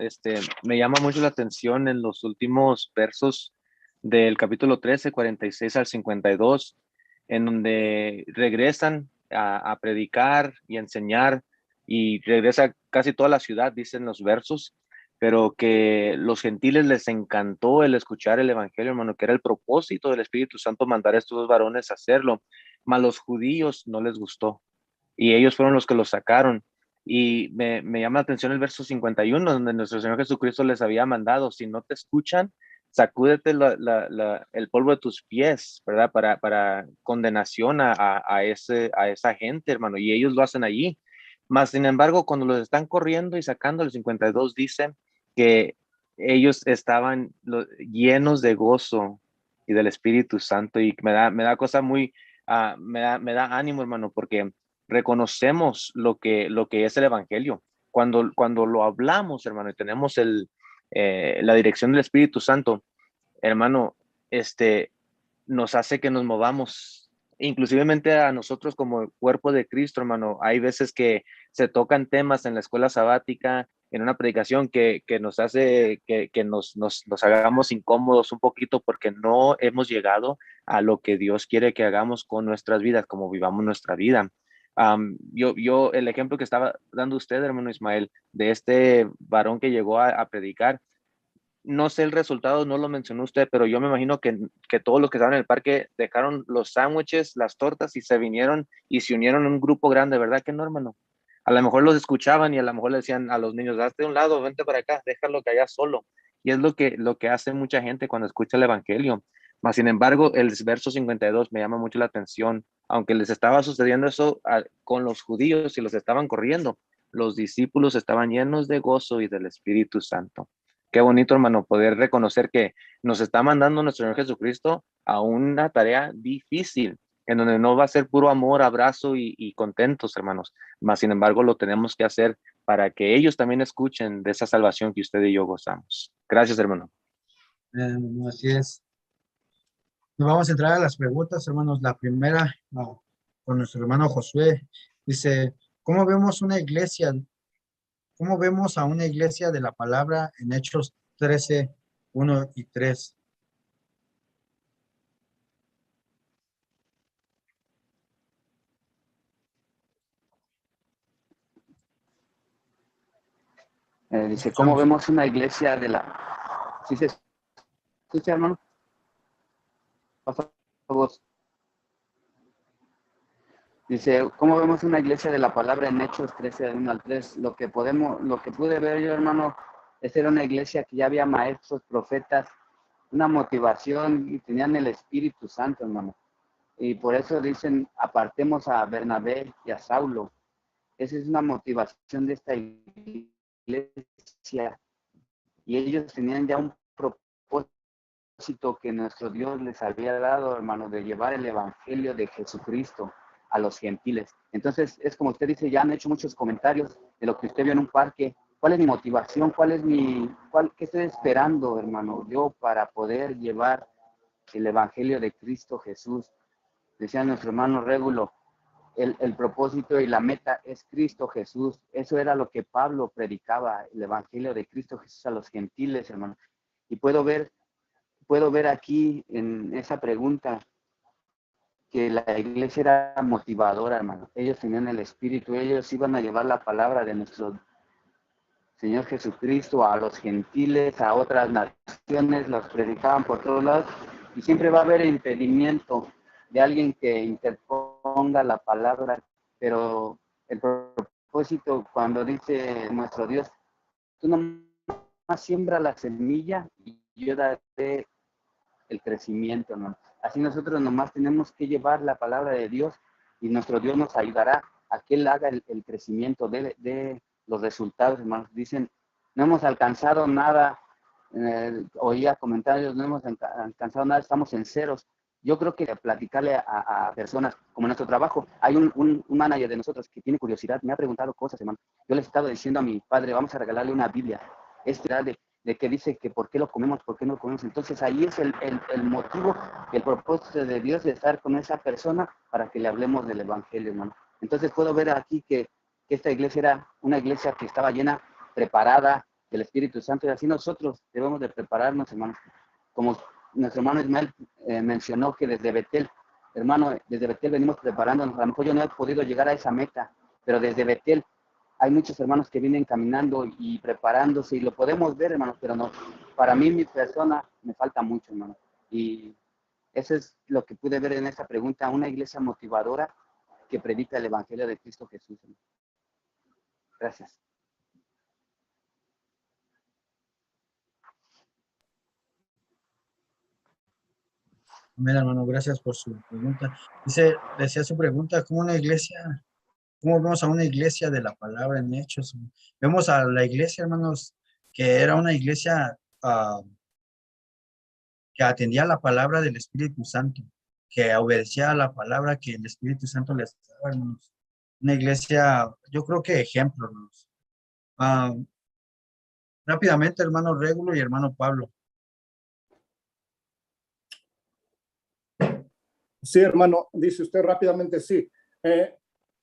Me llama mucho la atención en los últimos versos del capítulo 13, 46 al 52, en donde regresan a predicar y a enseñar, y regresa casi toda la ciudad, dicen los versos, pero que los gentiles les encantó el escuchar el evangelio, hermano, que era el propósito del Espíritu Santo mandar a estos dos varones a hacerlo, mas los judíos no les gustó, y ellos fueron los que los sacaron. Y me llama la atención el verso 51, donde nuestro Señor Jesucristo les había mandado: si no te escuchan, sacúdete el polvo de tus pies, ¿verdad? Para condenación a esa gente, hermano. Y ellos lo hacen allí. Mas, sin embargo, cuando los están corriendo y sacando, el 52 dice que ellos estaban llenos de gozo y del Espíritu Santo. Y me da cosa muy, me da ánimo, hermano, porque reconocemos lo que es el evangelio. Cuando lo hablamos, hermano, y tenemos la dirección del Espíritu Santo, hermano, nos hace que nos movamos. Inclusivemente a nosotros como cuerpo de Cristo, hermano, hay veces que se tocan temas en la escuela sabática, en una predicación que nos hace que nos hagamos incómodos un poquito, porque no hemos llegado a lo que Dios quiere que hagamos con nuestras vidas, como vivamos nuestra vida. El ejemplo que estaba dando usted, hermano Ismael, de este varón que llegó a predicar, no sé el resultado, no lo mencionó usted, pero yo me imagino que todos los que estaban en el parque dejaron los sándwiches, las tortas, y se vinieron y se unieron en un grupo grande, ¿verdad que no, hermano? A lo mejor los escuchaban y a lo mejor le decían a los niños: hazte de un lado, vente para acá, déjalo que haya solo. Y es lo que hace mucha gente cuando escucha el evangelio. Mas, sin embargo, el verso 52 me llama mucho la atención. Aunque les estaba sucediendo eso con los judíos y los estaban corriendo, los discípulos estaban llenos de gozo y del Espíritu Santo. Qué bonito, hermano, poder reconocer que nos está mandando nuestro Señor Jesucristo a una tarea difícil, en donde no va a ser puro amor, abrazo y contentos, hermanos. Mas, sin embargo, lo tenemos que hacer para que ellos también escuchen de esa salvación que usted y yo gozamos. Gracias, hermano. Así es. Nos vamos a entrar a las preguntas, hermanos. La primera, con nuestro hermano Josué, dice: ¿cómo vemos una iglesia? ¿Cómo vemos a una iglesia de la palabra en Hechos 13, 1 y 3? Dice, ¿cómo vemos una iglesia de la... ¿Sí se escucha, hermano? Pasa voz. Dice, ¿cómo vemos una iglesia de la palabra en Hechos 13, 1 al 3? Lo que pude ver yo, hermano, es era una iglesia que ya había maestros, profetas, una motivación, y tenían el Espíritu Santo, hermano. Y por eso dicen: apartemos a Bernabé y a Saulo. Esa es una motivación de esta iglesia. Y ellos tenían ya un propósito que nuestro Dios les había dado, hermano, de llevar el evangelio de Jesucristo a los gentiles. Entonces, es como usted dice, ya han hecho muchos comentarios de lo que usted vio en un parque. ¿Cuál es mi motivación? ¿Qué estoy esperando, hermano, yo para poder llevar el evangelio de Cristo Jesús? Decía nuestro hermano Régulo, el propósito y la meta es Cristo Jesús. Eso era lo que Pablo predicaba, el evangelio de Cristo Jesús a los gentiles, hermano. Y puedo ver puedo ver aquí en esa pregunta que la iglesia era motivadora, hermano. Ellos tenían el espíritu, ellos iban a llevar la palabra de nuestro Señor Jesucristo a los gentiles, a otras naciones, los predicaban por todos lados, y siempre va a haber impedimento de alguien que interponga la palabra, pero el propósito cuando dice nuestro Dios, tú nomás siembra la semilla y yo daré el crecimiento, ¿no? Así nosotros nomás tenemos que llevar la palabra de Dios y nuestro Dios nos ayudará a que Él haga el crecimiento de los resultados, hermanos. Dicen, no hemos alcanzado nada, oía comentarios, no hemos alcanzado nada, estamos en ceros. Yo creo que platicarle a personas, como en nuestro trabajo, hay un manager de nosotros que tiene curiosidad, me ha preguntado cosas, hermano. Yo le he estado diciendo a mi padre, vamos a regalarle una Biblia, de que dice que por qué lo comemos, por qué no lo comemos. Entonces ahí es el motivo, el propósito de Dios de estar con esa persona para que le hablemos del Evangelio, hermano. Entonces puedo ver aquí que esta iglesia era una iglesia que estaba llena, preparada del Espíritu Santo, y así nosotros debemos de prepararnos, hermanos. Como nuestro hermano Ismael mencionó que desde Betel, hermano, desde Betel venimos preparándonos. A lo mejor yo no he podido llegar a esa meta, pero desde Betel hay muchos hermanos que vienen caminando y preparándose, y lo podemos ver, hermanos, pero no, para mí, mi persona, me falta mucho, hermano. Y eso es lo que pude ver en esta pregunta, una iglesia motivadora que predica el Evangelio de Cristo Jesús, hermano. Gracias. Amén, hermano, gracias por su pregunta. Decía su pregunta, ¿cómo vemos a una iglesia de la palabra en Hechos? Vemos a la iglesia, hermanos, que era una iglesia que atendía la palabra del Espíritu Santo, que obedecía a la palabra que el Espíritu Santo les daba, hermanos. Una iglesia, yo creo que ejemplo, hermanos. Rápidamente, hermano Régulo y hermano Pablo. Sí, hermano, dice usted rápidamente, sí.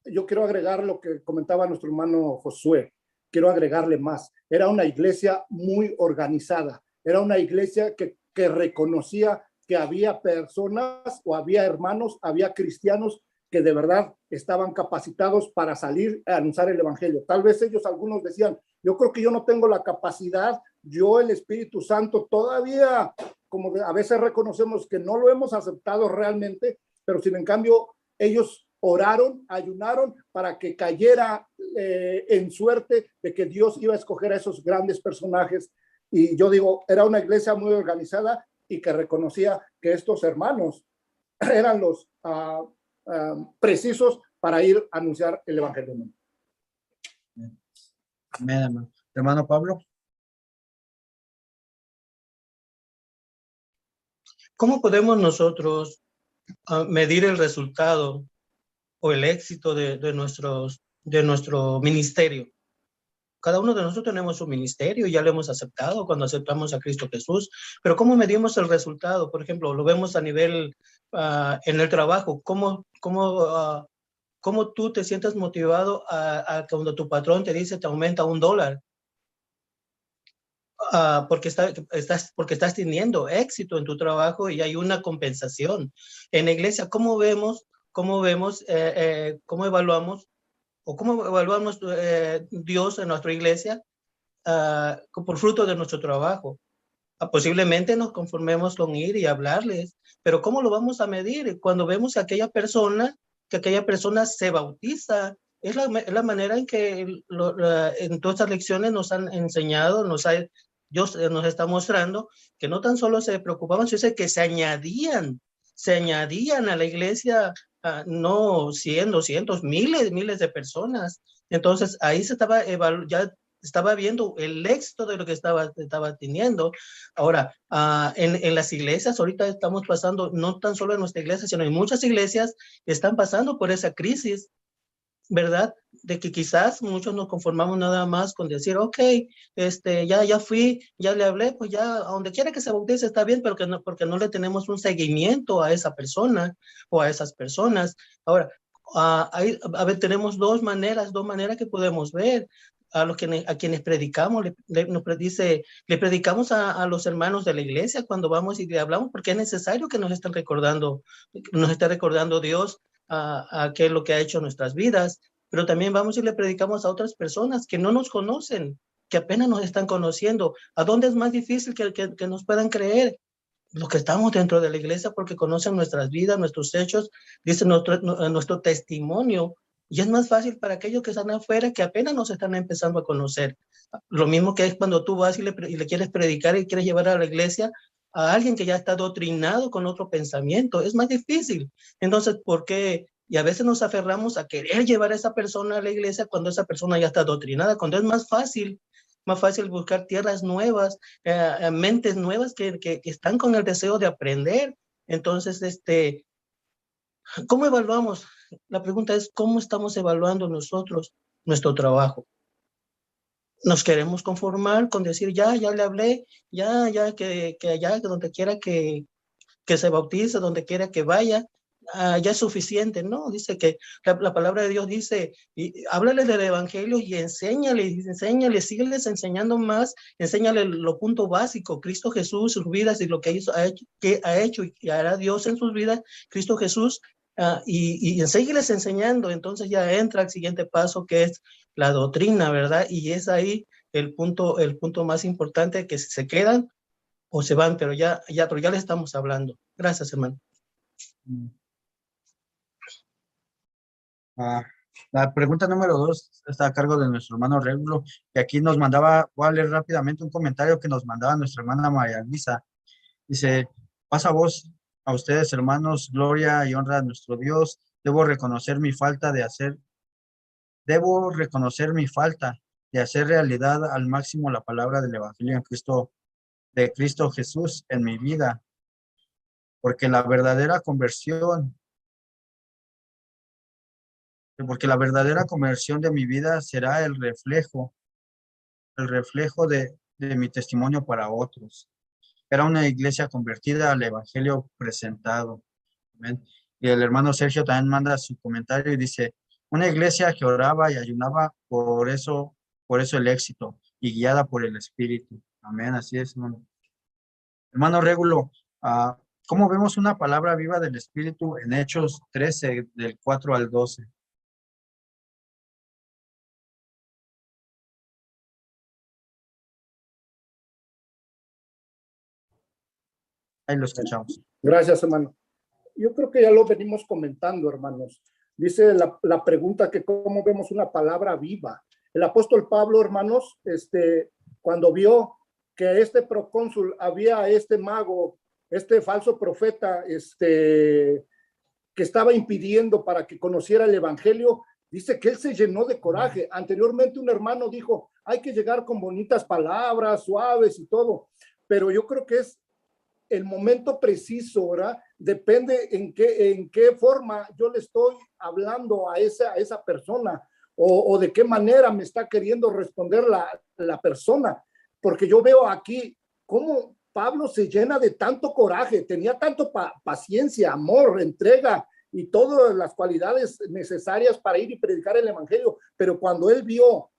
Yo quiero agregar lo que comentaba nuestro hermano Josué. Quiero agregarle más. Era una iglesia muy organizada. Era una iglesia que reconocía que había personas o había hermanos, había cristianos que de verdad estaban capacitados para salir a anunciar el evangelio. Tal vez ellos, algunos decían, yo creo que yo no tengo la capacidad, yo el Espíritu Santo todavía, como a veces reconocemos que no lo hemos aceptado realmente, pero sin en cambio ellos oraron, ayunaron para que cayera en suerte de que Dios iba a escoger a esos grandes personajes. Y yo digo, era una iglesia muy organizada y que reconocía que estos hermanos eran los precisos para ir a anunciar el evangelio. Amén, hermano. Hermano Pablo. ¿Cómo podemos nosotros medir el resultado o el éxito de nuestro ministerio? Cada uno de nosotros tenemos un ministerio y ya lo hemos aceptado cuando aceptamos a Cristo Jesús, pero ¿cómo medimos el resultado? Por ejemplo, lo vemos a nivel en el trabajo. ¿Cómo tú te sientes motivado a cuando tu patrón te dice te aumenta $1? Porque estás teniendo éxito en tu trabajo y hay una compensación. En la iglesia, ¿cómo evaluamos o cómo evaluamos Dios en nuestra iglesia por fruto de nuestro trabajo? Posiblemente nos conformemos con ir y hablarles, pero ¿cómo lo vamos a medir? Cuando vemos que aquella persona se bautiza, es la manera en que en todas estas lecciones nos han enseñado, Dios nos está mostrando que no tan solo se preocupaban, sino que se añadían a la iglesia, no 100, 200, miles de personas. Entonces ahí ya estaba viendo el éxito de lo que estaba teniendo. Ahora, en las iglesias, ahorita estamos pasando, no tan solo en nuestra iglesia, sino en muchas iglesias están pasando por esa crisis, ¿verdad? De que quizás muchos nos conformamos nada más con decir, ok, ya fui, ya le hablé, pues ya a donde quiera que se bautice está bien, pero porque no le tenemos un seguimiento a esa persona o a esas personas. Ahora, tenemos dos maneras que podemos ver. a quienes predicamos, le predicamos a los hermanos de la iglesia cuando vamos y le hablamos, porque es necesario que nos esté recordando Dios a qué es lo que ha hecho en nuestras vidas, pero también vamos y le predicamos a otras personas que no nos conocen, que apenas nos están conociendo. ¿A dónde es más difícil que nos puedan creer? Los que estamos dentro de la iglesia, porque conocen nuestras vidas, nuestros hechos, dicen nuestro testimonio, y es más fácil para aquellos que están afuera, que apenas nos están empezando a conocer. Lo mismo que es cuando tú vas y le quieres predicar y quieres llevar a la iglesia a alguien que ya está adoctrinado con otro pensamiento. Es más difícil. Entonces, ¿por qué? Y a veces nos aferramos a querer llevar a esa persona a la iglesia cuando esa persona ya está adoctrinada, cuando es más fácil buscar tierras nuevas, mentes nuevas que están con el deseo de aprender. Entonces, ¿cómo evaluamos? La pregunta es, ¿cómo estamos evaluando nosotros nuestro trabajo? ¿Nos queremos conformar con decir, ya le hablé, que allá, donde quiera que se bautice, donde quiera que vaya, ya es suficiente? No, dice que la palabra de Dios dice, háblale del evangelio y enséñale, sígueles enseñando más, enséñale lo punto básico, Cristo Jesús, sus vidas y lo que ha hecho y hará Dios en sus vidas, Cristo Jesús, y sígueles enseñando. Entonces ya entra al siguiente paso, que es la doctrina, ¿verdad? Y es ahí el punto más importante, que se quedan o se van, pero ya le estamos hablando. Gracias, hermano. La pregunta número 2 está a cargo de nuestro hermano Régulo, que aquí nos mandaba, voy a leer rápidamente un comentario que nos mandaba nuestra hermana María Luisa. Dice, pasa voz a ustedes, hermanos, gloria y honra a nuestro Dios. Debo reconocer mi falta de hacer realidad al máximo la palabra del Evangelio de Cristo Jesús en mi vida, porque la verdadera conversión de mi vida será el reflejo de mi testimonio para otros. Era una iglesia convertida al evangelio presentado. Amén. Y el hermano Sergio también manda su comentario y dice, una iglesia que oraba y ayunaba, por eso el éxito, y guiada por el Espíritu. Amén, así es, hermano. Hermano Régulo, ¿cómo vemos una palabra viva del Espíritu en Hechos 13, del 4 al 12? Ahí lo escuchamos. Gracias, hermano. Yo creo que ya lo venimos comentando, hermanos. Dice la pregunta que cómo vemos una palabra viva. El apóstol Pablo, hermanos, cuando vio que procónsul había mago, falso profeta, que estaba impidiendo para que conociera el evangelio, dice que él se llenó de coraje. Anteriormente un hermano dijo, hay que llegar con bonitas palabras, suaves y todo, pero yo creo que es el momento preciso, ¿verdad? Depende en qué forma yo le estoy hablando a esa persona, o de qué manera me está queriendo responder la persona, porque yo veo aquí cómo Pablo se llena de tanto coraje, tenía tanto paciencia, amor, entrega y todas las cualidades necesarias para ir y predicar el evangelio, pero cuando él vio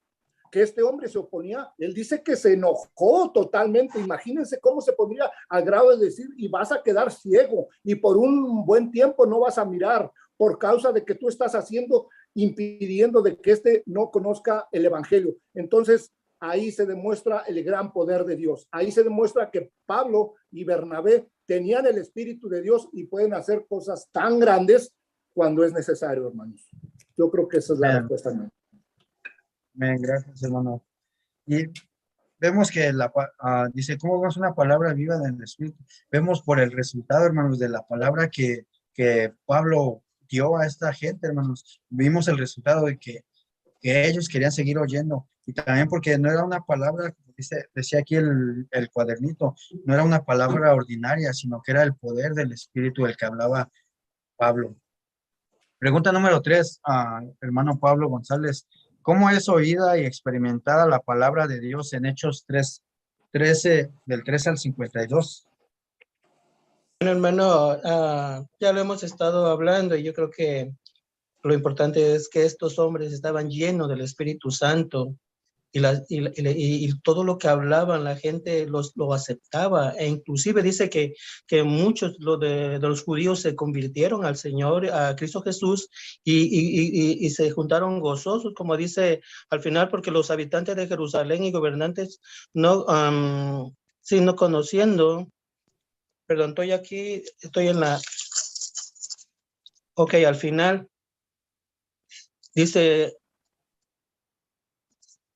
que este hombre se oponía, él dice que se enojó totalmente. Imagínense cómo se pondría al grado de decir, y vas a quedar ciego, y por un buen tiempo no vas a mirar, por causa de que tú estás impidiendo de que no conozca el evangelio. Entonces, ahí se demuestra el gran poder de Dios. Ahí se demuestra que Pablo y Bernabé tenían el Espíritu de Dios y pueden hacer cosas tan grandes cuando es necesario, hermanos. Yo creo que esa es la respuesta, ¿no? Bien, gracias, hermano. Y vemos que dice, ¿cómo vemos una palabra viva del Espíritu? Vemos por el resultado, hermanos, de la palabra que Pablo dio a esta gente, hermanos. Vimos el resultado de que ellos querían seguir oyendo. Y también porque no era una palabra, como decía aquí el cuadernito, no era una palabra ordinaria, sino que era el poder del Espíritu del que hablaba Pablo. Pregunta número 3, hermano Pablo González. ¿Cómo es oída y experimentada la palabra de Dios en Hechos 13, del 13 al 52? Bueno, hermano, ya lo hemos estado hablando y yo creo que lo importante es que estos hombres estaban llenos del Espíritu Santo y todo lo que hablaban la gente lo aceptaba, e inclusive dice que muchos de los judíos se convirtieron al Señor, a Cristo Jesús, y se juntaron gozosos, como dice al final, porque los habitantes de Jerusalén y gobernantes no, no conociendo, perdón, estoy aquí, estoy en la, ok, al final dice,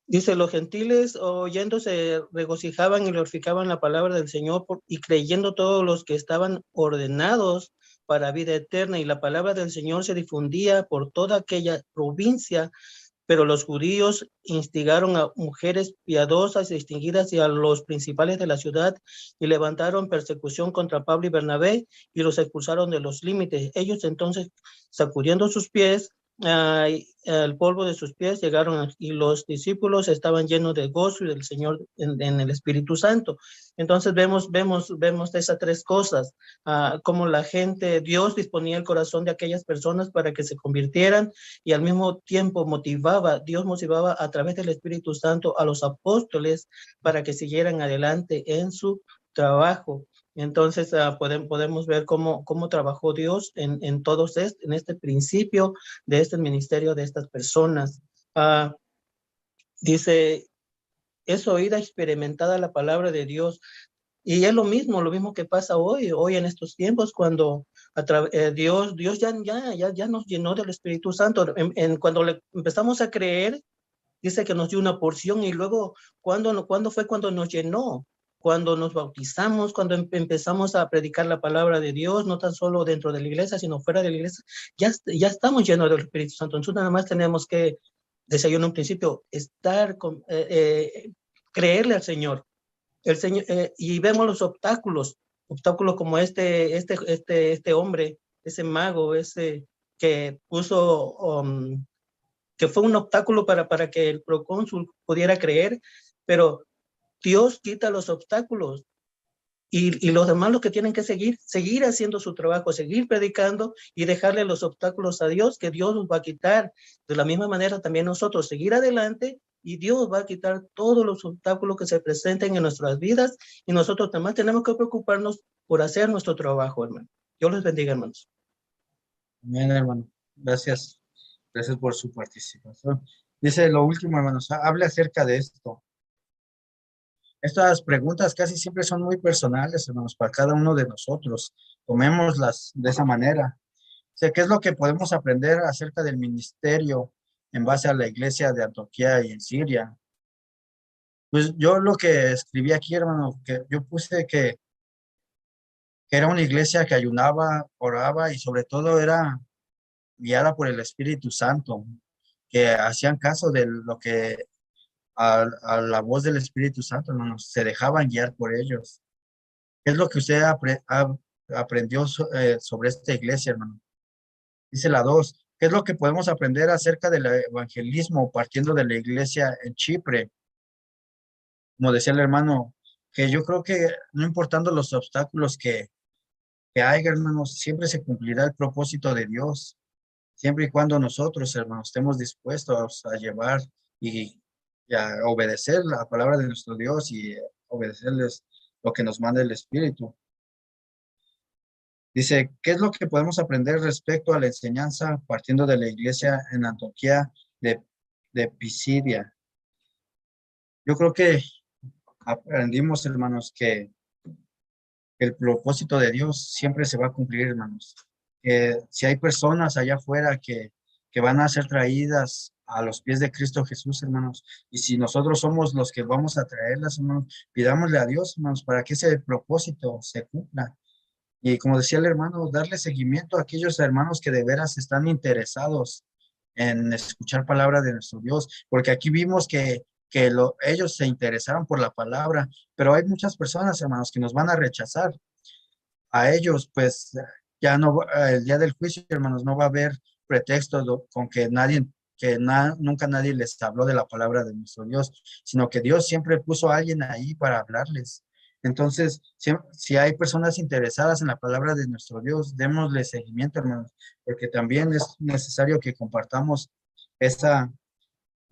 los gentiles oyendo se regocijaban y glorificaban la palabra del Señor y creyendo todos los que estaban ordenados para vida eterna, y la palabra del Señor se difundía por toda aquella provincia. Pero los judíos instigaron a mujeres piadosas y distinguidas y a los principales de la ciudad, y levantaron persecución contra Pablo y Bernabé y los expulsaron de los límites. Ellos entonces, sacudiendo sus pies, el polvo de sus pies, llegaron, y los discípulos estaban llenos de gozo y del Señor en el Espíritu Santo. Entonces vemos esas tres cosas, como la gente, Dios disponía el corazón de aquellas personas para que se convirtieran, y al mismo tiempo Dios motivaba a través del Espíritu Santo a los apóstoles para que siguieran adelante en su trabajo. Entonces podemos ver cómo trabajó Dios en este principio de este ministerio de estas personas. Dice, es oída, experimentada la palabra de Dios. Y es lo mismo que pasa hoy en estos tiempos, cuando Dios ya nos llenó del Espíritu Santo. Cuando empezamos a creer, dice que nos dio una porción, y luego, ¿cuándo fue cuando nos llenó? Cuando nos bautizamos, cuando empezamos a predicar la palabra de Dios, no tan solo dentro de la iglesia, sino fuera de la iglesia, ya estamos llenos del Espíritu Santo. Entonces nada más tenemos que, decía yo en un principio, creerle al Señor. El Señor, y vemos los obstáculos como este hombre, ese mago, que puso, que fue un obstáculo para que el procónsul pudiera creer, pero Dios quita los obstáculos, y los demás lo que tienen que seguir haciendo su trabajo, seguir predicando y dejarle los obstáculos a Dios, que Dios nos va a quitar. De la misma manera también nosotros seguir adelante, y Dios va a quitar todos los obstáculos que se presenten en nuestras vidas, y nosotros también tenemos que preocuparnos por hacer nuestro trabajo, hermano. Dios les bendiga, hermanos. Bien, hermano. Gracias. Gracias por su participación. Dice lo último, hermanos, hable acerca de esto. Estas preguntas casi siempre son muy personales, hermanos, para cada uno de nosotros. Tomémoslas de esa manera. O sea, ¿qué es lo que podemos aprender acerca del ministerio en base a la iglesia de Antioquía y en Siria? Pues yo lo que escribí aquí, hermano, que yo puse que era una iglesia que ayunaba, oraba y sobre todo era guiada por el Espíritu Santo, que hacían caso de lo que a la voz del Espíritu Santo, hermanos, se dejaban guiar por ellos. ¿Qué es lo que usted aprendió sobre esta iglesia, hermano? Dice la 2, ¿qué es lo que podemos aprender acerca del evangelismo partiendo de la iglesia en Chipre? Como decía el hermano, que yo creo que no importando los obstáculos que haya, hermanos, siempre se cumplirá el propósito de Dios, siempre y cuando nosotros, hermanos, estemos dispuestos a llevar y a obedecer la palabra de nuestro Dios y obedecerles lo que nos manda el Espíritu. Dice, ¿qué es lo que podemos aprender respecto a la enseñanza partiendo de la iglesia en Antioquía de Pisidia? Yo creo que aprendimos, hermanos, que el propósito de Dios siempre se va a cumplir, hermanos. Que si hay personas allá afuera que van a ser traídas a los pies de Cristo Jesús, hermanos, y si nosotros somos los que vamos a traerlas, hermanos, pidámosle a Dios, hermanos, para que ese propósito se cumpla. Y como decía el hermano, darle seguimiento a aquellos hermanos que de veras están interesados en escuchar palabra de nuestro Dios, porque aquí vimos que ellos se interesaron por la palabra, pero hay muchas personas, hermanos, que nos van a rechazar. A ellos, pues, ya no, el día del juicio, hermanos, no va a haber pretexto con que nunca nadie les habló de la palabra de nuestro Dios, sino que Dios siempre puso a alguien ahí para hablarles. Entonces, si hay personas interesadas en la palabra de nuestro Dios, démosle seguimiento, hermanos, porque también es necesario que compartamos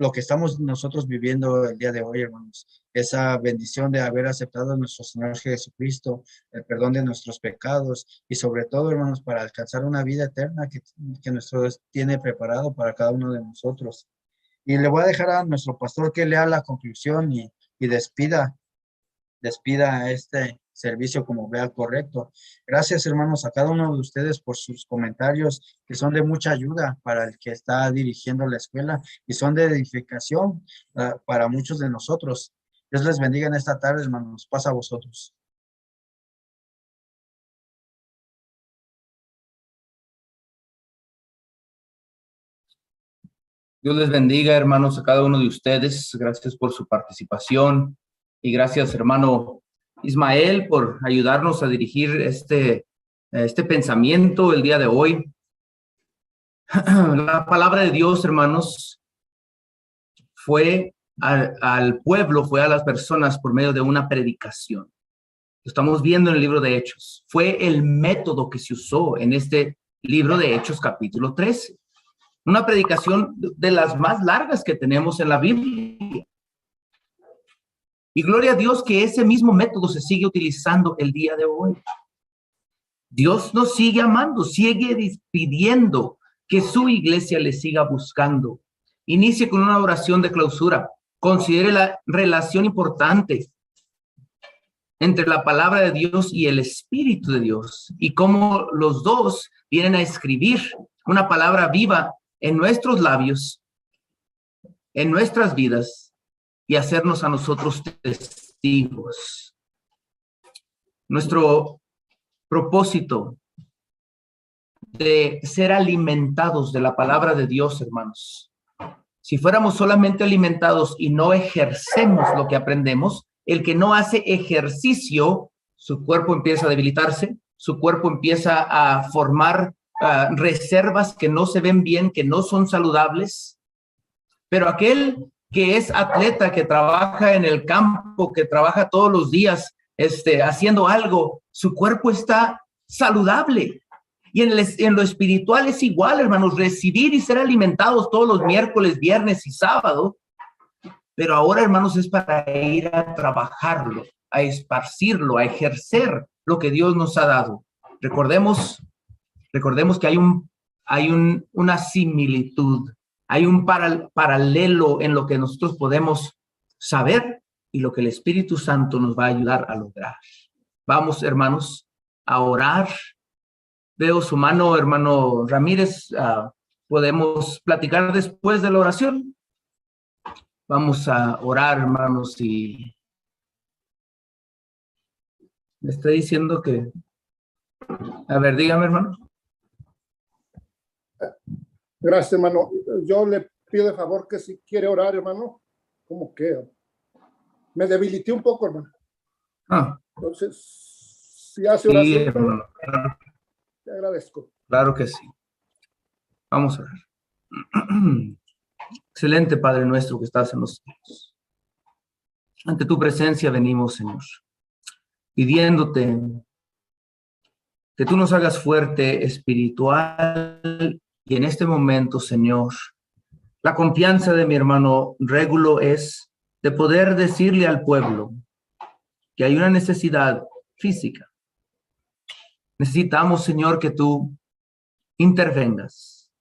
lo que estamos nosotros viviendo el día de hoy, hermanos. Esa bendición de haber aceptado a nuestro Señor Jesucristo, el perdón de nuestros pecados y sobre todo, hermanos, para alcanzar una vida eterna que nuestro Dios tiene preparado para cada uno de nosotros. Y le voy a dejar a nuestro pastor que lea la conclusión y despida este servicio como vea correcto. Gracias, hermanos, a cada uno de ustedes por sus comentarios que son de mucha ayuda para el que está dirigiendo la escuela y son de edificación para muchos de nosotros. Dios les bendiga en esta tarde, hermanos. Pasa a vosotros. Dios les bendiga, hermanos, a cada uno de ustedes. Gracias por su participación y gracias, hermano Ismael, por ayudarnos a dirigir este pensamiento el día de hoy. La palabra de Dios, hermanos, fue al pueblo, fue a las personas por medio de una predicación. Lo estamos viendo en el libro de Hechos. Fue el método que se usó en este libro de Hechos, capítulo 13. Una predicación de las más largas que tenemos en la Biblia. Y gloria a Dios que ese mismo método se sigue utilizando el día de hoy. Dios nos sigue amando, sigue pidiendo que su iglesia le siga buscando. Inicie con una oración de clausura. Considere la relación importante entre la palabra de Dios y el Espíritu de Dios y cómo los dos vienen a escribir una palabra viva en nuestros labios, en nuestras vidas y hacernos a nosotros testigos. Nuestro propósito de ser alimentados de la palabra de Dios, hermanos. Si fuéramos solamente alimentados y no ejercemos lo que aprendemos, el que no hace ejercicio, su cuerpo empieza a debilitarse, su cuerpo empieza a formar reservas que no se ven bien, que no son saludables. Pero aquel que es atleta, que trabaja en el campo, que trabaja todos los días haciendo algo, su cuerpo está saludable. Y en lo espiritual es igual, hermanos, recibir y ser alimentados todos los miércoles, viernes y sábado. Pero ahora, hermanos, es para ir a trabajarlo, a esparcirlo, a ejercer lo que Dios nos ha dado. Recordemos que hay una similitud, hay un paralelo en lo que nosotros podemos saber y lo que el Espíritu Santo nos va a ayudar a lograr. Vamos, hermanos, a orar. Veo su mano, hermano Ramírez. Podemos platicar después de la oración. Vamos a orar, hermanos, y me está diciendo que... A ver, dígame, hermano. Gracias, hermano. Yo le pido de favor que si quiere orar, hermano, ¿cómo queda? Me debilité un poco, hermano. Entonces, si hace oración, sí, hermano, claro. Te agradezco. Claro que sí. Vamos a orar. Excelente Padre nuestro que estás en los cielos. Ante tu presencia venimos, Señor, pidiéndote que tú nos hagas fuerte espiritual y en este momento, Señor, la confianza de mi hermano Régulo es de poder decirle al pueblo que hay una necesidad física. Necesitamos, Señor, que tú intervengas.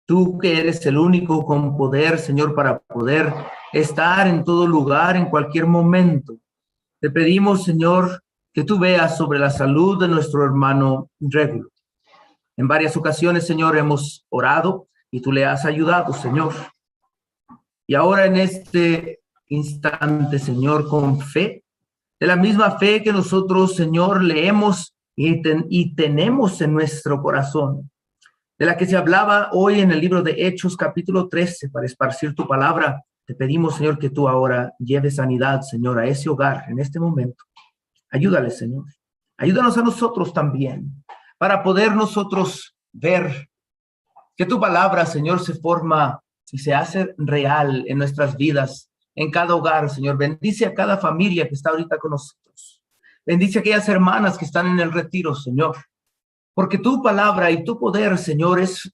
Tú que eres el único con poder, Señor, para poder estar en todo lugar, en cualquier momento. Te pedimos, Señor, que tú veas sobre la salud de nuestro hermano Régulo. En varias ocasiones, Señor, hemos orado y tú le has ayudado, Señor. Y ahora en este instante, Señor, con fe, de la misma fe que nosotros, Señor, leemos y tenemos en nuestro corazón, de la que se hablaba hoy en el libro de Hechos, capítulo 13, para esparcir tu palabra. Te pedimos, Señor, que tú ahora lleves sanidad, Señor, a ese hogar en este momento. Ayúdale, Señor. Ayúdanos a nosotros también, para poder nosotros ver que tu palabra, Señor, se forma y se hace real en nuestras vidas, en cada hogar, Señor. Bendice a cada familia que está ahorita con nosotros. Bendice a aquellas hermanas que están en el retiro, Señor. Porque tu palabra y tu poder, Señor, es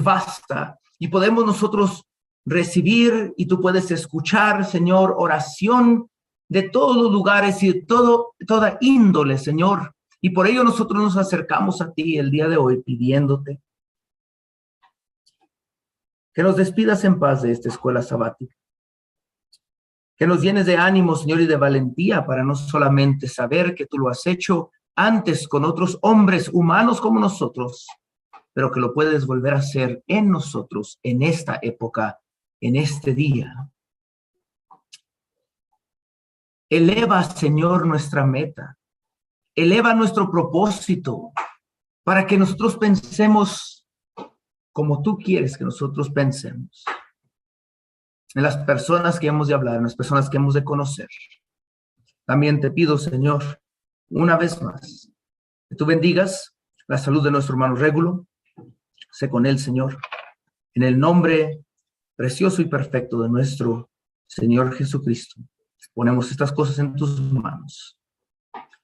vasta y podemos nosotros recibir y tú puedes escuchar, Señor, oración de todos los lugares y de toda índole, Señor. Y por ello nosotros nos acercamos a ti el día de hoy pidiéndote que nos despidas en paz de esta escuela sabática. Que nos llenes de ánimo, Señor, y de valentía para no solamente saber que tú lo has hecho antes con otros hombres humanos como nosotros, pero que lo puedes volver a hacer en nosotros, en esta época, en este día. Eleva, Señor, nuestra meta. Eleva nuestro propósito para que nosotros pensemos como tú quieres que nosotros pensemos. En las personas que hemos de hablar, en las personas que hemos de conocer. También te pido, Señor, una vez más, que tú bendigas la salud de nuestro hermano Régulo. Sé con él, Señor, en el nombre precioso y perfecto de nuestro Señor Jesucristo. Ponemos estas cosas en tus manos,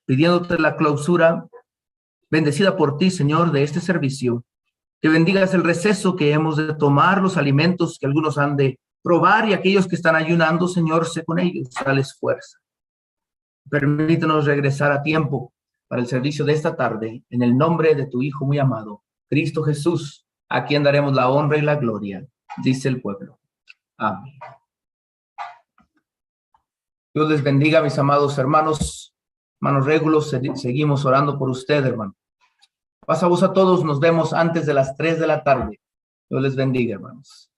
pidiéndote la clausura bendecida por ti, Señor, de este servicio. Que bendigas el receso que hemos de tomar, los alimentos que algunos han de probar, y aquellos que están ayunando, Señor, sé con ellos, dales fuerza. Permítanos regresar a tiempo para el servicio de esta tarde, en el nombre de tu Hijo muy amado, Cristo Jesús, a quien daremos la honra y la gloria, dice el pueblo. Amén. Dios les bendiga, mis amados hermanos. Hermanos Régulos, seguimos orando por usted, hermano. Paz a vos a todos, nos vemos antes de las 3 de la tarde. Dios les bendiga, hermanos.